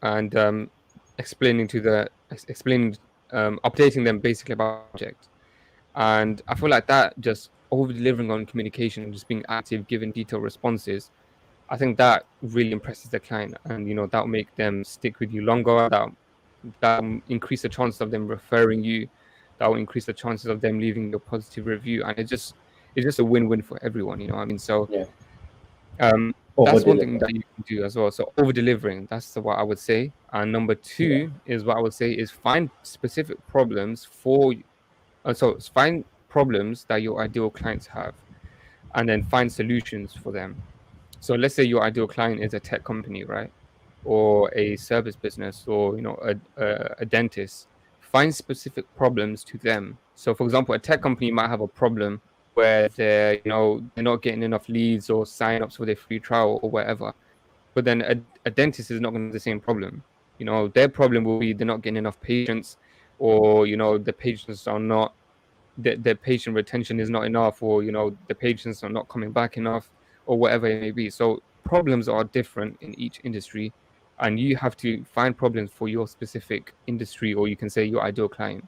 and explaining to the explaining, updating them basically about the project. And I feel like that just over delivering on communication, just being active, giving detailed responses. I think that really impresses the client, and that will make them stick with you longer. That will increase the chances of them referring you. That will increase the chances of them leaving a positive review, and it's just a win-win for everyone. You know what I mean? So yeah. Over that's one thing deliver. that you can do as well. So over delivering, that's what I would say. And number Yeah, two is what I would say is find specific problems find problems that your ideal clients have, and then find solutions for them. So let's say your ideal client is a tech company, right? Or a service business, or a dentist. Find specific problems to them. So for example, a tech company might have a problem where they're not getting enough leads or sign-ups for their free trial or whatever. But then a dentist is not going to have the same problem. Their problem will be they're not getting enough patients, or the patients are not their patient retention is not enough, or the patients are not coming back enough, or whatever it may be. So problems are different in each industry, and you have to find problems for your specific industry, or you can say your ideal client.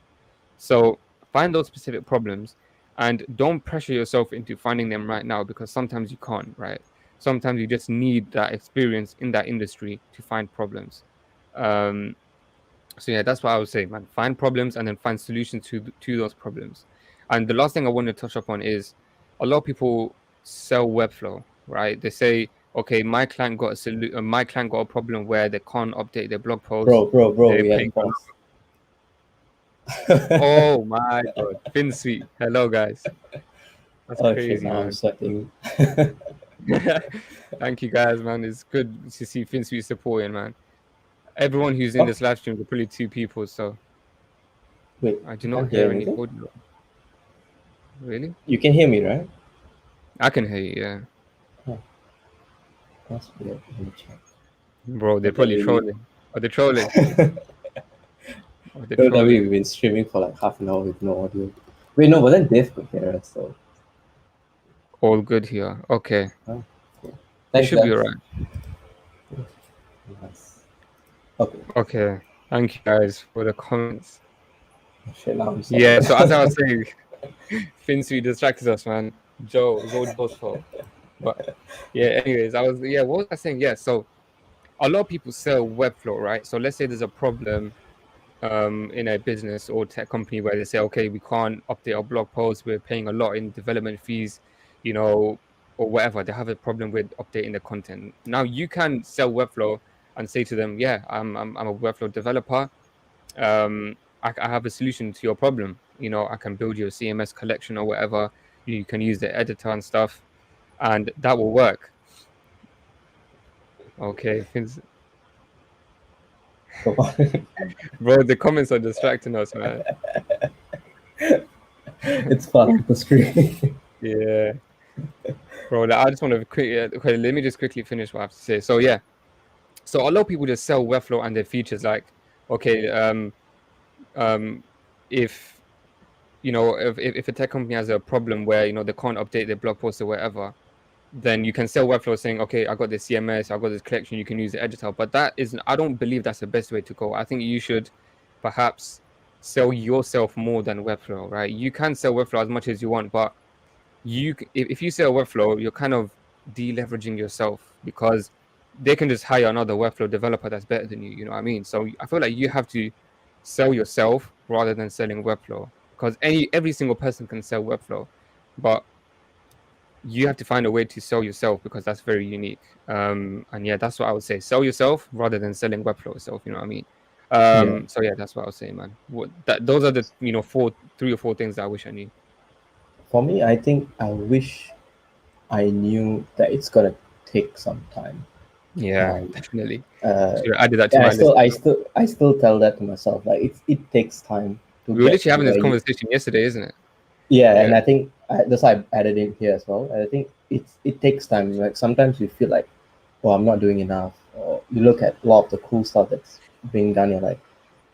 So find those specific problems, and don't pressure yourself into finding them right now, because sometimes you can't, right? Sometimes you just need that experience in that industry to find problems. um so yeah, that's what I would say, man. Find problems and then find solutions to those problems. And the last thing I want to touch upon is a lot of people sell Webflow, right? They say, okay, my client got a problem where they can't update their blog posts. bro. They're We had paying for. pause. Oh my god, FinSuite. Hello guys. That's Oh shit! crazy, Now I'm man. sweating. Thank you guys, man. It's good to see FinSuite supporting, man. Everyone who's in Oh, this live stream are probably two people, so wait. I do You not can't hear hear any anything. audio. Really? You can hear me, right? I can hear you, yeah. Huh, that's weird. Let me check. Bro, they're Okay, probably maybe. trolling. Are they trolling? Are they Don't tell me trolling? we've been streaming for like half an hour with no audio. Wait, no, but then Dave could hear us, so. All good here. Okay. Oh, cool. It Thanks, should be guys. alright. Nice. Okay. Okay. Thank you guys for the comments. Shit, now I'm sad. Yeah, so as I was saying, Finsui distracted us, man. Joe, it's all Joe's fault. But yeah, anyways, what was I saying? Yeah, so a lot of people sell Webflow, right? So let's say there's a problem in a business or tech company where they say, okay, we can't update our blog posts, we're paying a lot in development fees, you know, or whatever. They have a problem with updating the content. Now you can sell Webflow and say to them, yeah, I'm a Webflow developer. I have a solution to your problem. You know, I can build you a CMS collection or whatever. You can use the editor and stuff, and that will work. Okay, Go on. bro, the comments are distracting us, man. It's part of the stream. Yeah, bro. I just want to okay, let me just quickly finish what I have to say. So yeah, so a lot of people just sell Webflow and their features. Like, okay, if you know, if a tech company has a problem where they can't update their blog post or whatever, then you can sell Webflow saying, okay, I got this CMS, I got this collection, you can use the editor. But that isn't, I don't believe that's the best way to go. I think you should perhaps sell yourself more than Webflow, right? You can sell Webflow as much as you want, but if you sell Webflow, you're kind of deleveraging yourself because they can just hire another Webflow developer that's better than you. You know what I mean? So I feel like you have to sell yourself rather than selling Webflow because every single person can sell Webflow, but you have to find a way to sell yourself because that's very unique. And yeah, that's what I would say. Sell yourself rather than selling Webflow itself. You know what I mean? Yeah. So yeah, that's what I was saying, man. Those are the 3 or 4 things that I wish I knew. For me, I think I wish I knew that it's gonna take some time. Yeah, Um, definitely. uh, Should have added that to yeah, my list as well. I still tell that to myself. Like it takes time to We were get literally to having this where you. conversation yesterday, isn't it? Yeah, Yeah. and I think that's why I added in here as well. And I think it takes time. Like sometimes you feel like, oh, I'm not doing enough. Or you look at a lot of the cool stuff that's being done. You're like,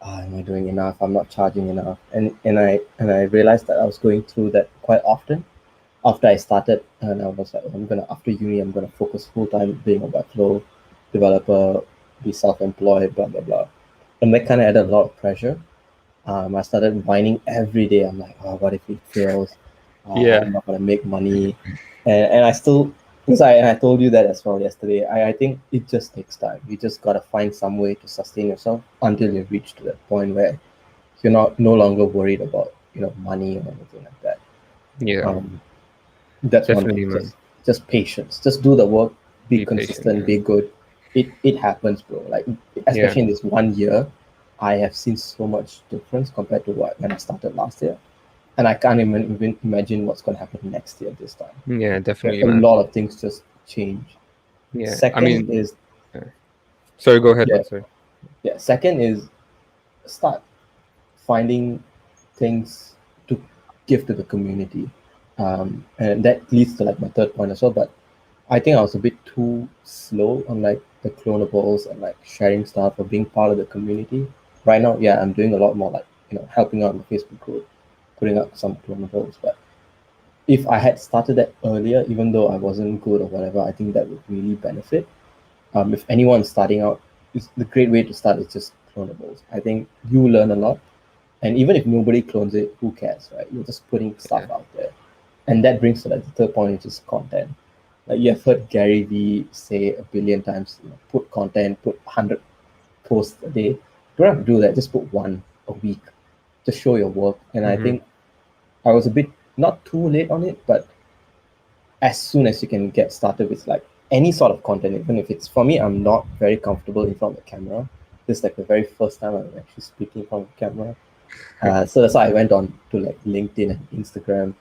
oh, am I doing enough? I'm not charging enough. And I realized that I was going through that quite often after I started, and I was like, I'm gonna after uni, I'm gonna focus full time being a Webflow developer, be self-employed, blah blah blah, and that kind of added a lot of pressure. I started whining every day. I'm like, oh, what if it fails? I'm Yeah. not gonna make money, and I still because I told you that as well yesterday. I think it just takes time. You just gotta find some way to sustain yourself until you reach to that point where you're not no longer worried about money or anything like that. Yeah. Um, that's one thing. Definitely, man. Just patience. Just do the work. Be Be patient. consistent. Yeah. Be good. It happens, bro. Like Yeah. especially in this 1 year, I have seen so much difference compared to when I started last year, and I can't even imagine what's going to happen next year this time. Yeah. Like, Definitely, a man. lot of things just change. Yeah. I Second mean, is yeah. Sorry. Go ahead, yeah man. Sorry. yeah. Second is start finding things to give to the community, and that leads to like my third point as well. But I think I was a bit too slow on like the clonables and like sharing stuff or being part of the community. Right now, yeah, I'm doing a lot more like helping out in the Facebook group, putting up some clonables. But if I had started that earlier, even though I wasn't good or whatever, I think that would really benefit. If anyone's starting out, it's the great way to start is just clonables. I think you learn a lot, and even if nobody clones it, who cares, right? You're just putting Yeah. stuff out there, and that brings to like the third point, which is content. Like you have heard Gary Vee say a billion times, put content, put 100 posts a day. You don't have to do that. Just put one a week. Just show your work. And I Mm-hmm. think I was a bit not too late on it, but as soon as you can get started with like any sort of content, even if it's for me, I'm not very comfortable in front of the camera. This is like the very first time I'm actually speaking from the camera. So that's why I went on to like LinkedIn and Instagram,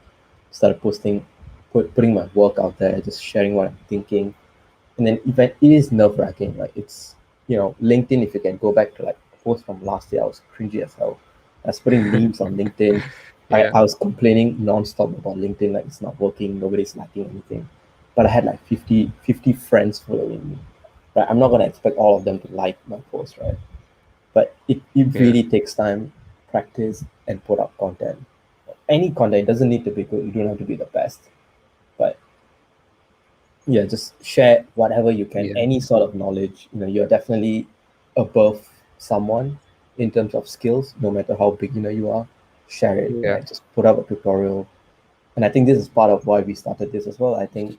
started posting, putting my work out there, just sharing what I'm thinking. And then even it is nerve wracking. Like it's LinkedIn. If you can go back to like a post from last year, I was cringy as hell. I was putting memes on LinkedIn. Yeah. I was complaining nonstop about LinkedIn, like it's not working, nobody's liking anything. But I had like 50 friends following me. Right? I'm not gonna expect all of them to like my post, right? But it Yeah. really takes time, practice, and put up content. Any content, it doesn't need to be good, you don't have to be the best. But yeah, just share whatever you can, Yeah. any sort of knowledge. You're definitely above someone in terms of skills, no matter how beginner you are. Share it, Yeah. right? Just put up a tutorial. And I think this is part of why we started this as well. I think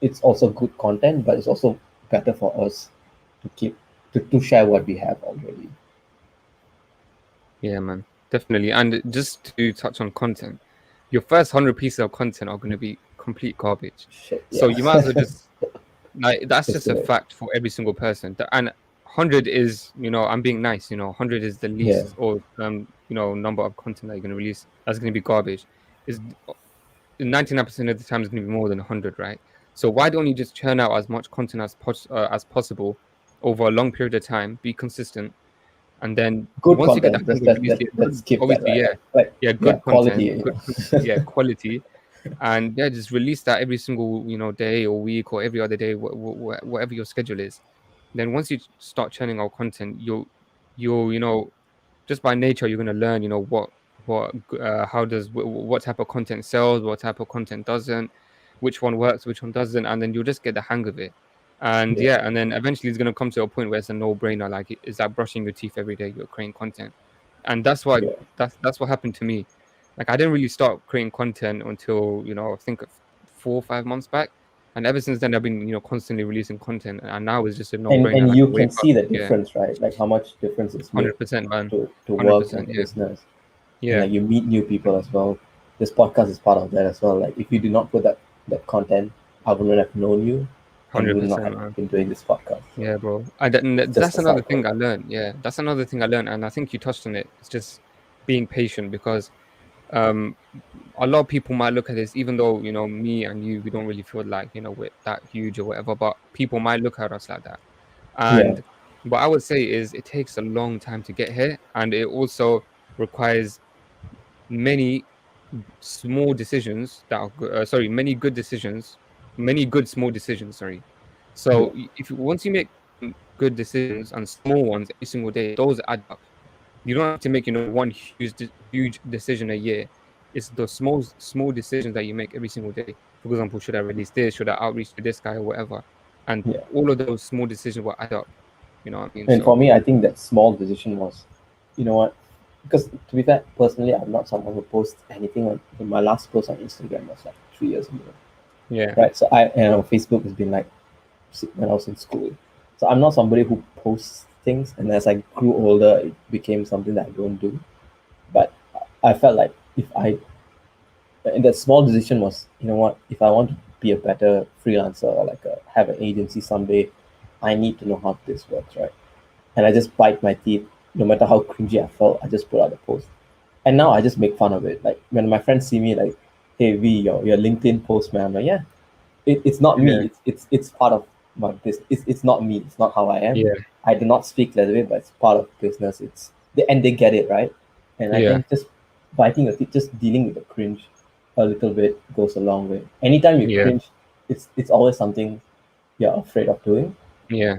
it's also good content, but it's also better for us to keep to share what we have already. Yeah, man. Definitely. And just to touch on content, your first 100 pieces of content are going to be complete garbage. Shit, So yeah. you might as well just like that's Just just do a it. fact for every single person. And 100 is, I'm being nice, 100 is the Yeah, least or number of content that you're going to release that's going to be garbage. Is 99% of the time is going to be more than 100, right? So why don't you just churn out as much content as possible over a long period of time, be consistent, and then good once you get the content. hang Just of releasing it, let's skip that, obviously, right? yeah, Like yeah, yeah, good quality. content, yeah, quality, and yeah, just release that every single day or week or every other day, whatever your schedule is. Then once you start churning out content, you'll just by nature you're going to learn how does what type of content sells, what type of content doesn't, which one works, which one doesn't, and then you'll just get the hang of it. And Yeah, yeah, and then eventually it's going to come to a point where it's a no-brainer, like is that brushing your teeth every day you're creating content. And yeah, that's what happened to me. Like I didn't really start creating content until I think 4 or 5 months back, and ever since then I've been constantly releasing content, and now it's just a no-brainer. and Like you I can wake up, see the yeah, difference, right? Like how much difference it's made 100%, man, to hundred work percent, and yeah, business. And yeah, like you meet new people as well. This podcast is part of that as well. Like if you do not put that content, I wouldn't have known you, and we hundred would not percent, have man. been doing this podcast. So Yeah, bro. And it's just that's a another cycle. thing I learned. Yeah, that's another thing I learned, and I think you touched on it. It's just being patient because um a lot of people might look at this, even though me and you, we don't really feel like we're that huge or whatever, but people might look at us like that. Yeah, And what I would say is it takes a long time to get here, and it also requires many small decisions that are sorry, many good decisions, many good small decisions. Sorry. yeah, So if once you make good decisions and small ones every single day, those add up. You don't have to make one huge decision a year. It's the small decisions that you make every single day. For example, should I release this? Should I outreach to this guy or whatever? And yeah. all of those small decisions will add up. You know what I mean? And for So me, I think that small decision was, you know what? Because to be fair, personally, I'm not someone who posts anything on. My last post on Instagram was like 3 years ago, yeah, right? So Facebook has been like when I was in school. So I'm not somebody who posts things, and as I grew older, it became something that I don't do. But I felt like if I, and that small decision was, you know what, if I want to be a better freelancer or like have an agency someday, I need to know how this works, right? And I just bite my teeth, no matter how cringy I felt, I just put out a post. And now I just make fun of it. Like when my friends see me, like, hey V, your LinkedIn post, man, I'm like, yeah, it's not me. yeah, It's part of my business. It's not me. It's not how I am. yeah, I do not speak that way, but it's part of business. And they get it, right. And I yeah, think just biting your teeth, just dealing with the cringe a little bit goes a long way. Anytime you yeah, cringe, it's always something you're afraid of doing. yeah.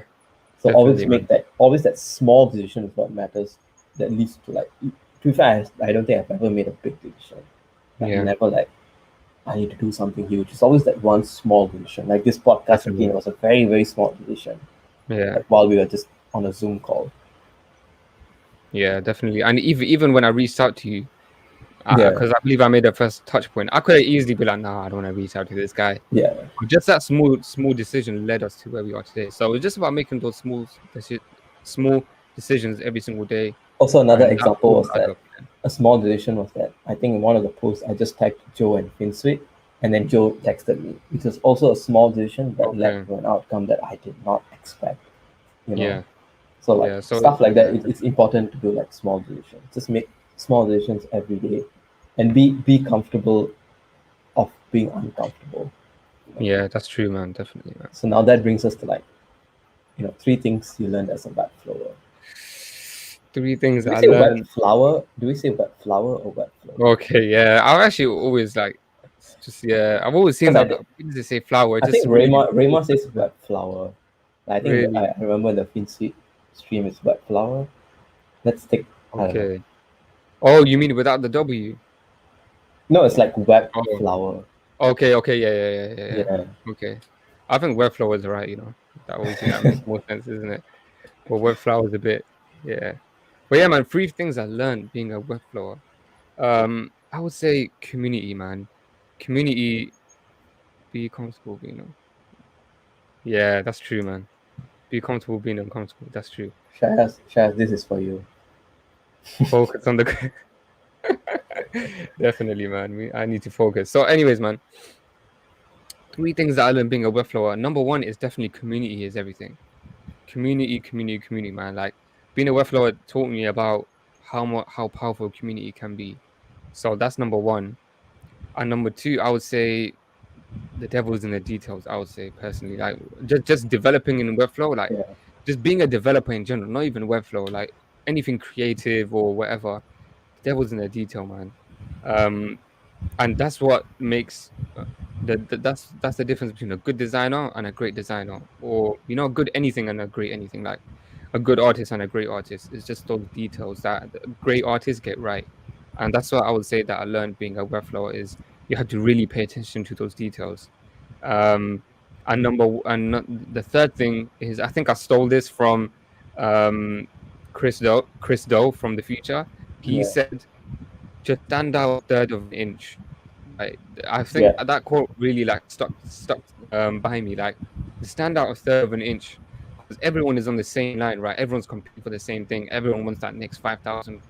So Definitely, man. always that small decision is what matters. That leads to like. To be fair, I don't think I've ever made a big decision. I've Yeah, never like I need to do something huge. It's always that one small decision. Like this podcast again definitely. was a very, very small decision. Yeah, Like while we were just on a Zoom call. yeah, definitely. And even when I reached out to you, Yeah, because I believe I made the first touch point, I could easily be like, "Nah, I don't want to reach out to this guy." yeah. But just that small decision led us to where we are today. So it's just about making those small decisions every single day, Also, another and that example all was add that up. a small decision was that I think in one of the posts I just typed Joe and FinSuite, and then Joe texted me, which was also a small decision that led Okay. to an outcome that I did not expect. You know, Yeah. so like Yeah. So stuff like that. yeah, It's important to do like small decisions. Just make small decisions every day, and be comfortable of being uncomfortable. You know? yeah, that's true, man. Definitely, man. So now that brings us to like three things you learned as a backflower. 3 things Do we I say wet learned. flower? Do we say wet flower or wet flow? Okay, yeah. I've actually always like just I've always seen Because that. Why does it say flower? It I think just really Rayma says wet flower. I think really I remember the stream is wet flower. Let's take, I don't know. okay. Oh, you mean without the W? No, it's like web Oh, flower. okay, okay, yeah. Yeah, Okay. I think Webflow is right, That obviously that makes more sense, isn't it? But Webflow is a bit, yeah. But yeah, man, 3 things I learned being a Webflower. I would say community, man. Community, be comfortable being Yeah, that's true, man. Be comfortable being uncomfortable. That's true. Shaz, this is for you. Focus on the definitely, man. I need to focus. So, anyways, man, 3 things that I learned being a Webflower. Number one is definitely community is everything. Community, man. Like being a Webflower taught me about how powerful community can be. So that's number one. And number two, I would say the devil's in the details. I would say personally, like just developing in Webflow, like Yeah, just being a developer in general, not even Webflow, like anything creative or whatever. The devil's in the detail, man. Um, and that's what makes that's the difference between a good designer and a great designer, or good anything and a great anything. Like a good artist and a great artist, it's just those details that the great artists get right. And that's what I would say that I learned being a Webflower is you have to really pay attention to those details. um the third thing is, I think I stole this from um Chris Doe from the future. He yeah, said, just stand out a third of an inch. Right. I think yeah, that quote really like stuck by me. Like, stand out a third of an inch, because everyone is on the same line, right? Everyone's competing for the same thing. Everyone wants that next £5,000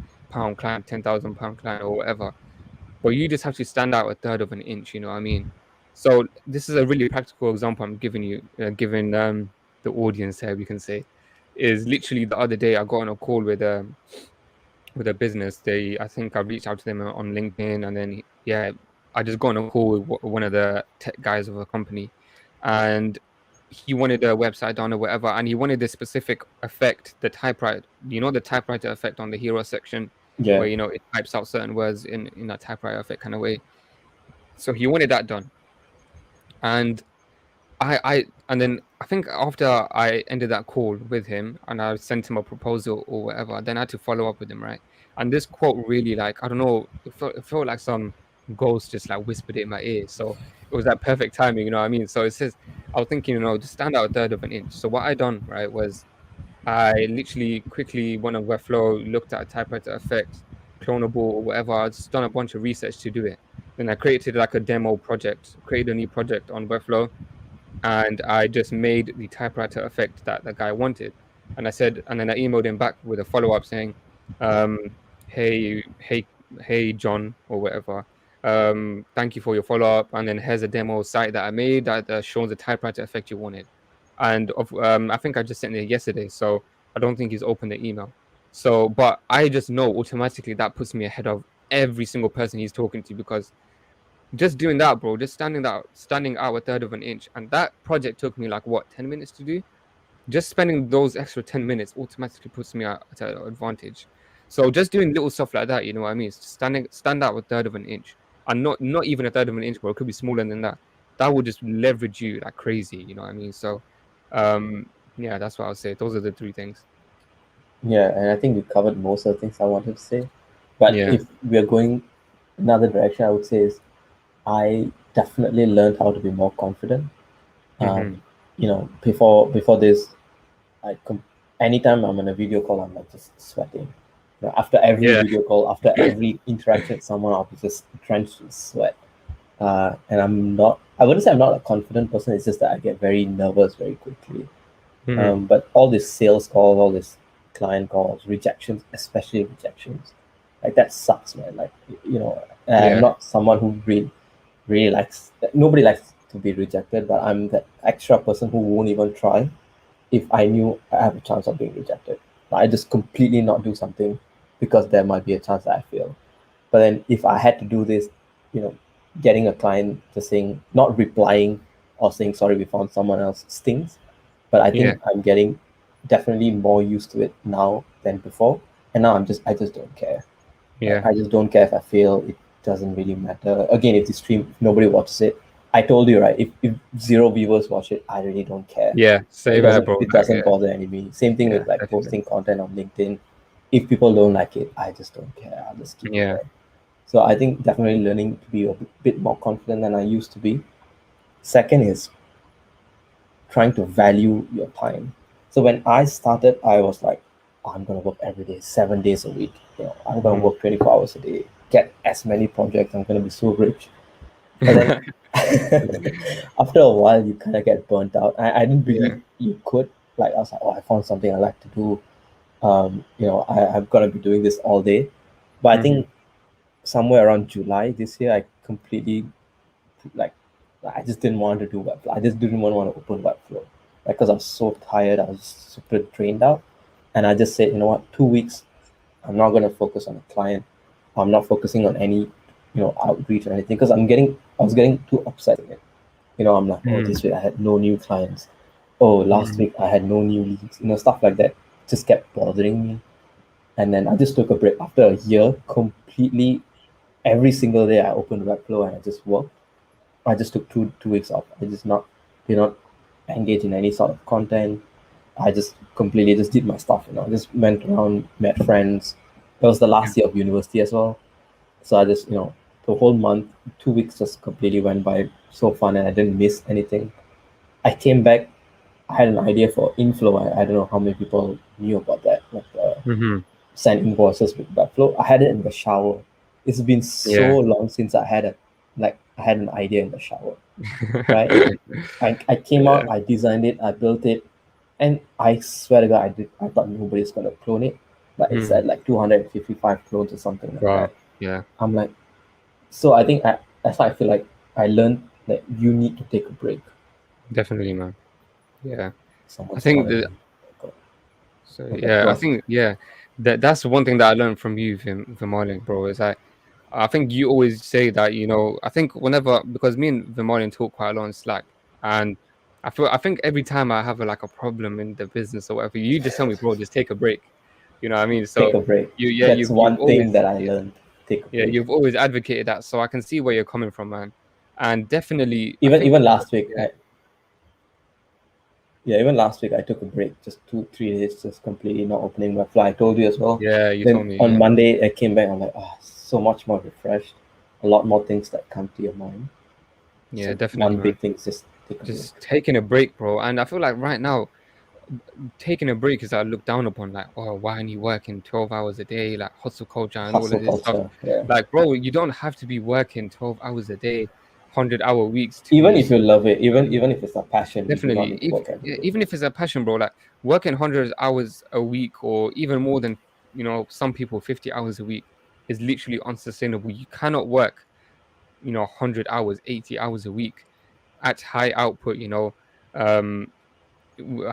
client, £10,000 client, or whatever. But you just have to stand out a third of an inch. You know what I mean? So this is a really practical example I'm giving you, giving the audience here. We can say, is literally the other day I got on a call with a business. I think I reached out to them on LinkedIn, and then yeah, I just got on a call with one of the tech guys of a company, and he wanted a website done or whatever, and he wanted this specific effect, the typewriter, the typewriter effect on the hero section, yeah, where it types out certain words in that typewriter effect kind of way. So he wanted that done, and and then I think after I ended that call with him and I sent him a proposal or whatever, then I had to follow up with him, right? And this quote really, like, I don't know, it felt like some ghost just like whispered it in my ear. So it was that perfect timing, you know what I mean? So it says, I was thinking, just stand out a third of an inch. So what I done, right, was I literally quickly went on Webflow, looked at a typewriter effect, clonable or whatever. I just done a bunch of research to do it. Then I created like a demo project, created a new project on Webflow, and I just made the typewriter effect that the guy wanted. And then I emailed him back with a follow up saying, um, hey, John, or whatever. Thank you for your follow up. And then here's a demo site that I made that shows the typewriter effect you wanted. And I think I just sent it yesterday, so I don't think he's opened the email. So, but I just know automatically that puts me ahead of every single person he's talking to, because just doing that, bro, just standing out a third of an inch, and that project took me like what 10 minutes to do. Just spending those extra 10 minutes automatically puts me at an advantage. So just doing little stuff like that, you know what I mean? Stand out a third of an inch, and not even a third of an inch, bro. It could be smaller than that. That will just leverage you like crazy, you know what I mean? So, yeah, that's what I'll say. Those are the 3 things. yeah. And I think we covered most of the things I wanted to say. But Yeah. if we are going another direction, I would say is I definitely learned how to be more confident. Mm-hmm. Before this, I anytime I'm on a video call, I'm like just sweating. After every Yeah. video call, after every interaction with someone, I'll be just drenched in sweat. And I wouldn't say I'm not a confident person. It's just that I get very nervous very quickly. Mm-hmm. But all these sales calls, all these client calls, rejections, especially rejections, like that sucks, man. Like, I'm Yeah. not someone who really likes, nobody likes to be rejected, but I'm that extra person who won't even try if I knew I have a chance of being rejected. I just completely not do something because there might be a chance that I fail. But then if I had to do this, you know, getting a client just saying, not replying or saying, sorry, we found someone else stings. But I Yeah. think I'm getting definitely more used to it now than before. And now I just don't care. Like, Yeah. I just don't care if I fail. It doesn't really matter. Again, if the stream, if nobody watches it, I told you, right? If 0 viewers watch it, I really don't care. Yeah. Same here, bro. It Like, doesn't yeah. bother any me. Same thing Yeah. with like Definitely. posting content on LinkedIn. If people don't like it, I just don't care. I'll just keep it Yeah. there. So I think definitely learning to be a bit more confident than I used to be. Second is trying to value your time. So when I started, I was like, "Oh, I'm gonna work every day, 7 days a week. I'm gonna Mhm. work 24 hours a day, get as many projects. I'm gonna be so rich." But then after a while, you kind of get burnt out. I didn't Yeah. believe you could. Like I was like, "Oh, I found something I like to do. I'm gonna be doing this all day." But I Mhm. think somewhere around July this year, I completely like I just didn't want to do Webflow. I just didn't want to open Webflow, like, because I was so tired. I was super drained out, and I just said, you know what, 2 weeks, I'm not gonna focus on a client. I'm not focusing on any, outreach or anything, because I was getting too upset with it. I'm like, oh, Mm. this week I had no new clients. Oh, last Mm. week I had no new leads. Stuff like that just kept bothering me. And then I just took a break after a year completely. Every single day I opened Webflow and I just worked. I just took two weeks off. I just not did not engage in any sort of content. I just completely just did my stuff. Just went around, met friends. It was the Yeah. last year of university as well. So I just, the whole month, 2 weeks just completely went by so fun, and I didn't miss anything. I came back. I had an idea for inflow. I don't know how many people knew about that. Like, Mhm. send invoices with Webflow. I had it in the shower. It's been so Yeah. long since I had an idea in the shower, right? I came out, Yeah. I designed it, I built it, and I swear to God, I thought nobody's gonna clone it, but it Mhm. said like 255 clones or something like that. Wow. Yeah. I'm like, so I think that's why I feel like I learned that you need to take a break. Definitely, man. Yeah. I Someone's think calling that. me. So Okay, yeah, go I on. think that's one thing that I learned from you, Vimalin, bro. Is that I think you always say that, I think whenever, because me and Vimalin talk quite a lot on Slack, and I think every time I have like a problem in the business or whatever, you just tell me, bro, just take a break. You know what I mean? Take So a break. That's you've one thing always that I learned. Take a break. you've always advocated that, so I can see where you're coming from, man. And definitely, I Even think even last week, yeah, even last week I took a break, just 2 3 days, just completely not opening my fly. I told you as well. yeah, you Then told me, on yeah, Monday I came back. I'm like, so much more refreshed. A lot more things that come to your mind. yeah, So definitely, one man. big thing is just take a break. Just taking a break, bro. And I feel like right now, taking a break is like looked down upon. Like, oh, why aren't you working 12 hours a day? Like hustle culture and all Hustle of this stuff. culture. Yeah. Like, bro, you don't have to be working 12 hours a day, 100-hour weeks to Even be. if you love it, I mean, even if it's a passion, you do not definitely. need to If work every yeah, day. even if it's a passion, bro, like working 100 hours a week or even more than, some people 50 hours a week is literally unsustainable. You cannot work, 100 hours, 80 hours a week at high output, um,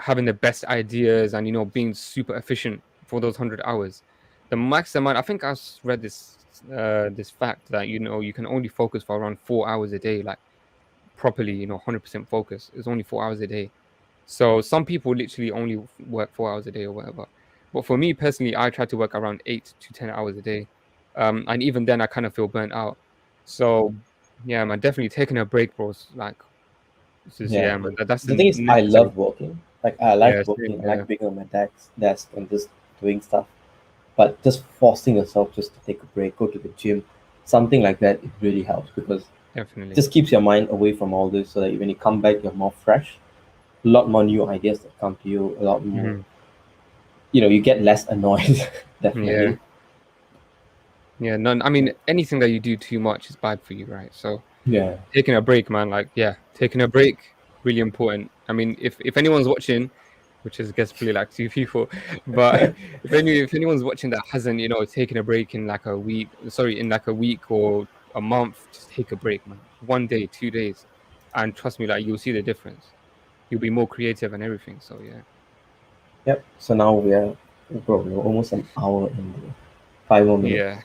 having the best ideas and being super efficient for those 100 hours. The max amount, I think I read this fact that you can only focus for around 4 hours a day, like properly, 100% focus is only 4 hours a day. So some people literally only work 4 hours a day or whatever. But for me personally, I try to work around 8 to 10 hours a day, and even then I kind of feel burnt out. So yeah, man, definitely taking a break, bro. Like this is, Yeah. yeah, man, that's The thing is, I necessary. love working. Like, I like Yeah, working. same, I yeah. like being on my desk and just doing stuff. But just forcing yourself just to take a break, go to the gym, something like that, it really helps, because it Definitely. just keeps your mind away from all this, so that when you come back, you're more fresh. A lot more new ideas that come to you. A lot more, Mhm. you get less annoyed. Yeah. Definitely. Yeah. None. I mean, anything that you do too much is bad for you, right? So Yeah. taking a break, man. Like, yeah, taking a break, really important. I mean, if anyone's watching, which is I guess probably like two people, but if anyone's watching that hasn't, taken a break in like a week, sorry, in like a week or a month, just take a break, man. 1 day, 2 days, and trust me, like you'll see the difference. You'll be more creative and everything. So yeah. Yep. So now we're almost an hour in there. 5 more minutes. Yeah.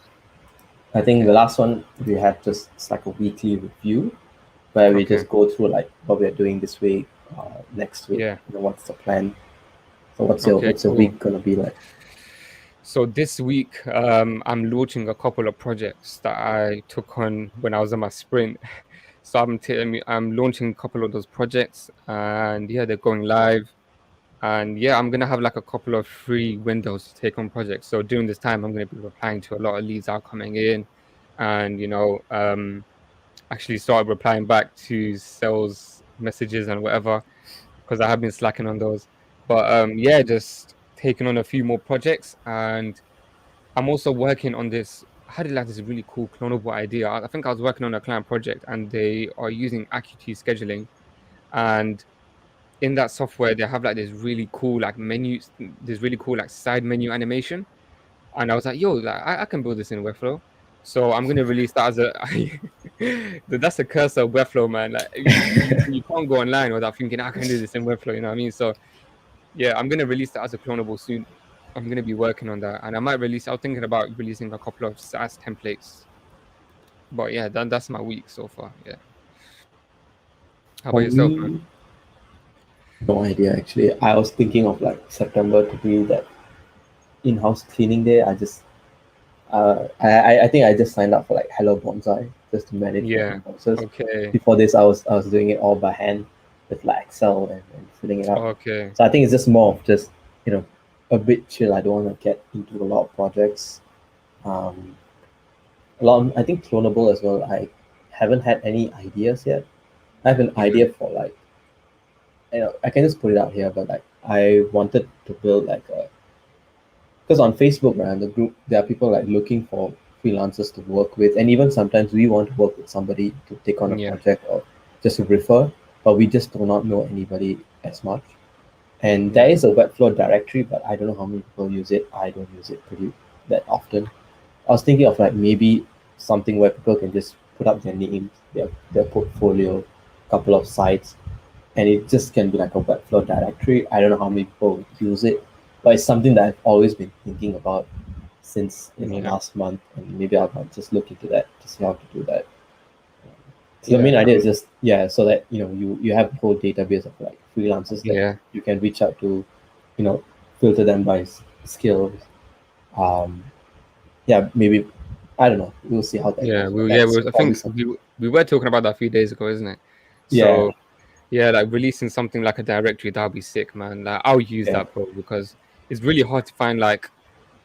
I think the Okay. last one we had just, it's like a weekly review, where we Okay. just go through like what we're doing this week, next week, Yeah. what's the plan. So what's your Okay. what's your Cool. week gonna be like? So this week, I'm launching a couple of projects that I took on when I was on my sprint. So I'm launching a couple of those projects, and yeah, they're going live. And yeah, I'm gonna have like a couple of free windows to take on projects. So during this time, I'm gonna be replying to a lot of leads that are coming in, and actually start replying back to sales messages and whatever, because I have been slacking on those. But yeah, just taking on a few more projects, and I'm also working on this. I had like this really cool clonable idea. I think I was working on a client project, and they are using AccuT scheduling, and in that software they have like this really cool like menus, this really cool like side menu animation. And I was like, yo, like I can build this in Webflow. So I'm gonna release that as that's the curse of Webflow, man. Like you can't go online without thinking I can do this in Webflow. You know what I mean? So yeah, I'm gonna release that as a clonable soon. I'm gonna be working on that, and I might release. I was thinking about releasing a couple of SaaS templates. But yeah, that's my week so far. Yeah. How about For yourself, man? me, no idea actually. I was thinking of like September to be that in-house cleaning day. I think I just signed up for like Hello Bonsai just to manage my Yeah. inboxes. Okay. Before this, I was doing it all by hand with like Excel and filling it out. Okay. So I think it's just more of just a bit chill. I don't want to get into a lot of projects. Um, I think clonable as well. I haven't had any ideas yet. I have an Yeah. idea for like I can just put it out here, but like I wanted to build like a because on Facebook, right, the group, there are people like looking for freelancers to work with, and even sometimes we want to work with somebody to take on a Yeah. project or just to refer, but we just do not know anybody as much. And Yeah. there is a Webflow directory, but I don't know how many people use it. I don't use it pretty that often. I was thinking of like maybe something where people can just put up their names, their portfolio, couple of sites, and it just can be like a Webflow directory. I don't know how many people use it, but it's something that I've always been thinking about since Yeah. last month, and maybe I'll just look into that to see how to do that. So the Yeah. main idea is just so that you have a whole database of like freelancers that Yeah. you can reach out to, you know, filter them by skills. Um, yeah, maybe I don't know. We'll see how that Yeah. goes. But Yeah. that's I probably think something. we were talking about that a few days ago, isn't it? Yeah, So yeah, like releasing something like a directory, that'll be sick, man. Like I'll use yeah. that probably because it's really hard to find like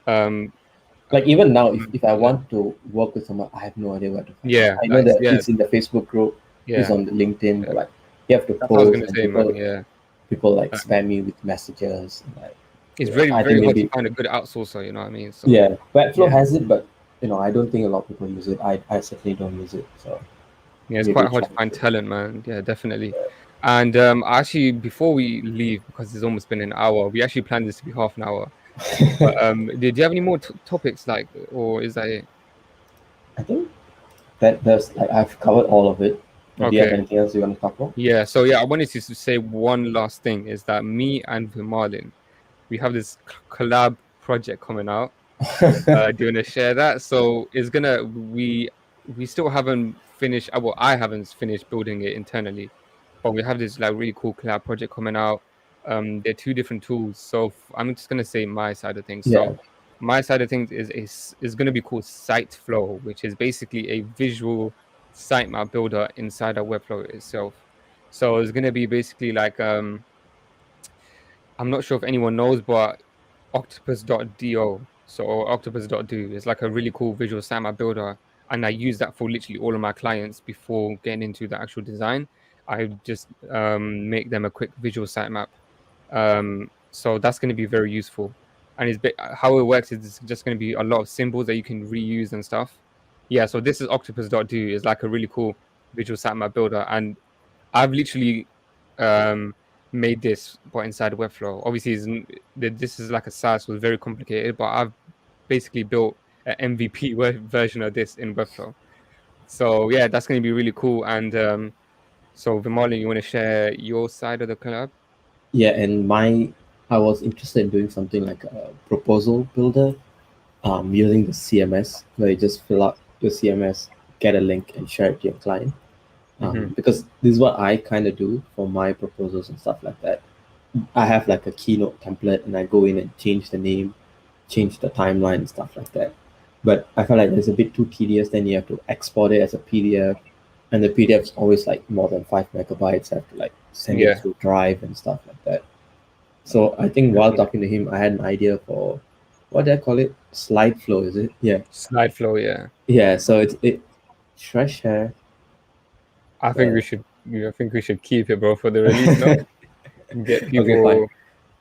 um Like even now, if I yeah, want to work with someone, I have no idea where to find it. yeah, I know like that yeah, he's in the Facebook group, he's yeah, on the LinkedIn, yeah. but like you have to That's what I was post gonna and say, man. people like Um, spam me with messages and like it's very I think very hard to maybe find a good outsourcer. You know what I mean? So yeah, Webflow yeah, has it, but I don't think a lot of people use it. I certainly don't use it, so yeah, it's maybe quite hard try to find it. talent, man. Yeah, definitely. And actually, before we leave, because it's almost been an hour, we actually planned this to be half an hour. But did you have any more topics like, or is that it? I think that's like I've covered all of it. But do you have Okay. anything else you want to talk about? Yeah, so yeah, I wanted to say one last thing is that me and Vimalin, we have this collab project coming out. Do you want to share that? So it's gonna we still haven't finished. Well, I haven't finished building it internally, but we have this like really cool collab project coming out. They're two different tools. So I'm just gonna say my side of things. Yeah, So my side of things is gonna be called SiteFlow, which is basically a visual sitemap builder inside our Webflow itself. So it's gonna be basically like I'm not sure if anyone knows, but octopus.do, so or octopus.do is like a really cool visual sitemap builder. And I use that for literally all of my clients before getting into the actual design. I just make them a quick visual sitemap. So that's going to be very useful. And how it works is it's just going to be a lot of symbols that you can reuse and stuff. Yeah, so this is octopus.do is like a really cool visual sitemap builder. And I've literally um, made this, but inside Webflow. Obviously, this is like a SaaS, was very complicated, but I've basically built an MVP version of this in Webflow. So yeah, that's going to be really cool. And so Vimali, you want to share your side of the collab? yeah, and I was interested in doing something like a proposal builder, using the CMS where you just fill out your CMS, get a link, and share it to your client. Hmm. Because this is what I kind of do for my proposals and stuff like that. I have like a keynote template, and I go in and change the name, change the timeline and stuff like that. But I feel like it's a bit too tedious. Then you have to export it as a PDF, and the PDF is always like more than 5 MB. I have to like send it Yeah. through Drive and stuff like that. So I think while talking to him, I had an idea for what do I call it? Slide flow, is it? Yeah, Slide flow, yeah. yeah. So it should I share? I think we should keep it, bro, for the release note. Get Okay, fine. people. Well,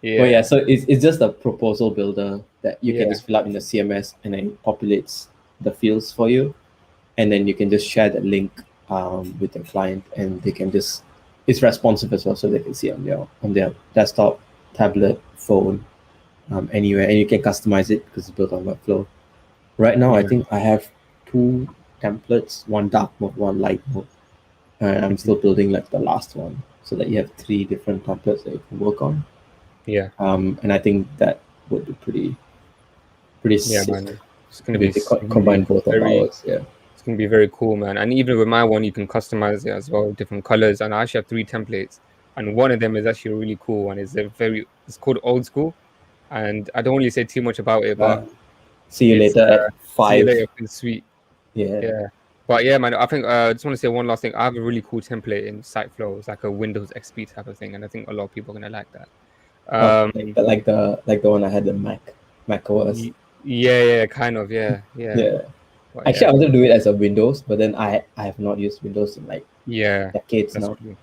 yeah. Yeah. So it's just a proposal builder that you can Yeah. just fill up in the CMS, and then it populates the fields for you, and then you can just share that link with your client, and they can just it's responsive as well, so they can see on their desktop, tablet, phone, anywhere, and you can customize it because it's built on Webflow. Right now, I Yeah. think I have 2 templates, one dark mode, one light mode, and I'm still building like the last one, so that you have 3 different templates that you can work on. Yeah. And I think that would be pretty Yeah, sick man. It's gonna if be they combine both of very. ours. Yeah. It's gonna be very cool, man. And even with my one, you can customize it as well, different colors. And I actually have 3 templates, and one of them is actually really cool, and it's called Old School. And I don't really say too much about it, but See you it's later at see you 5. later. It's sweet. Yeah. Yeah. But yeah, man, I think I just want to say one last thing. I have a really cool template in SiteFlow. It's like a Windows XP type of thing, and I think a lot of people are gonna like that. Oh, like the one I had the Mac OS. Yeah, kind of, yeah. Yeah. But Actually, yeah, I wanted to do it as a Windows, but then I have not used Windows in like yeah, decades that's now. true.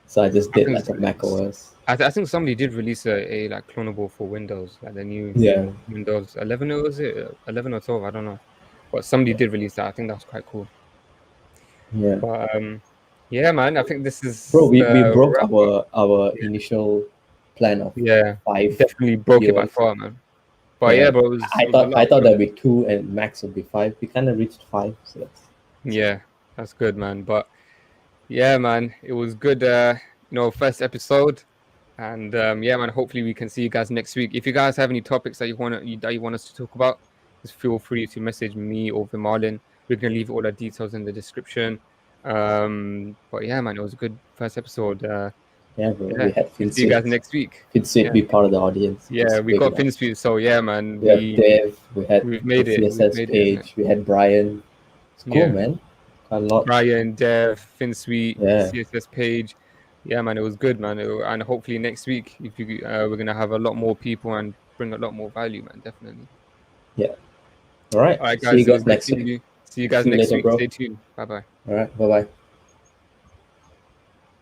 So I just I did think like a Mac OS. I think somebody did release a like clonable for Windows, like the new Yeah. Windows 11, or was it 11 or 12? I don't know, but somebody did release that. I think that was quite cool. Yeah. But yeah, man, I think this Bro, is we the broke wrap up. our initial plan of Yeah, 5 definitely broke it by viewers. far, man. But Yeah. yeah, bro, I it was a thought lot I of thought fun. there'd be 2 and max would be 5. We kind of reached 5, so that's Yeah, that's good, man. But yeah, man, it was good. First episode, and yeah, man. Hopefully, we can see you guys next week. If you guys have any topics that you want us to talk about, just feel free to message me or Marlon. We're gonna leave all the details in the description. But yeah, man, it was a good first episode. yeah, bro. Yeah, We had we'll see you guys FinSuite. next week. FinSuite Yeah, be part of the audience. yeah, Just we big got enough. FinSuite, so yeah, man, We have Dev. We had we've the made it. We've CSS made it, isn't it? page. We had Brian. It's cool, Yeah. man. Quite a lot. Brian, Dev, FinSuite, Yeah. CSS page. Yeah, man, it was good, man. And hopefully next week, if you we're gonna have a lot more people and bring a lot more value, man. Definitely. Yeah. All right. All right, See you guys. It was guys good next seeing week. you. See you guys See you next later, week. bro. Stay tuned. Bye bye. All right. Bye bye.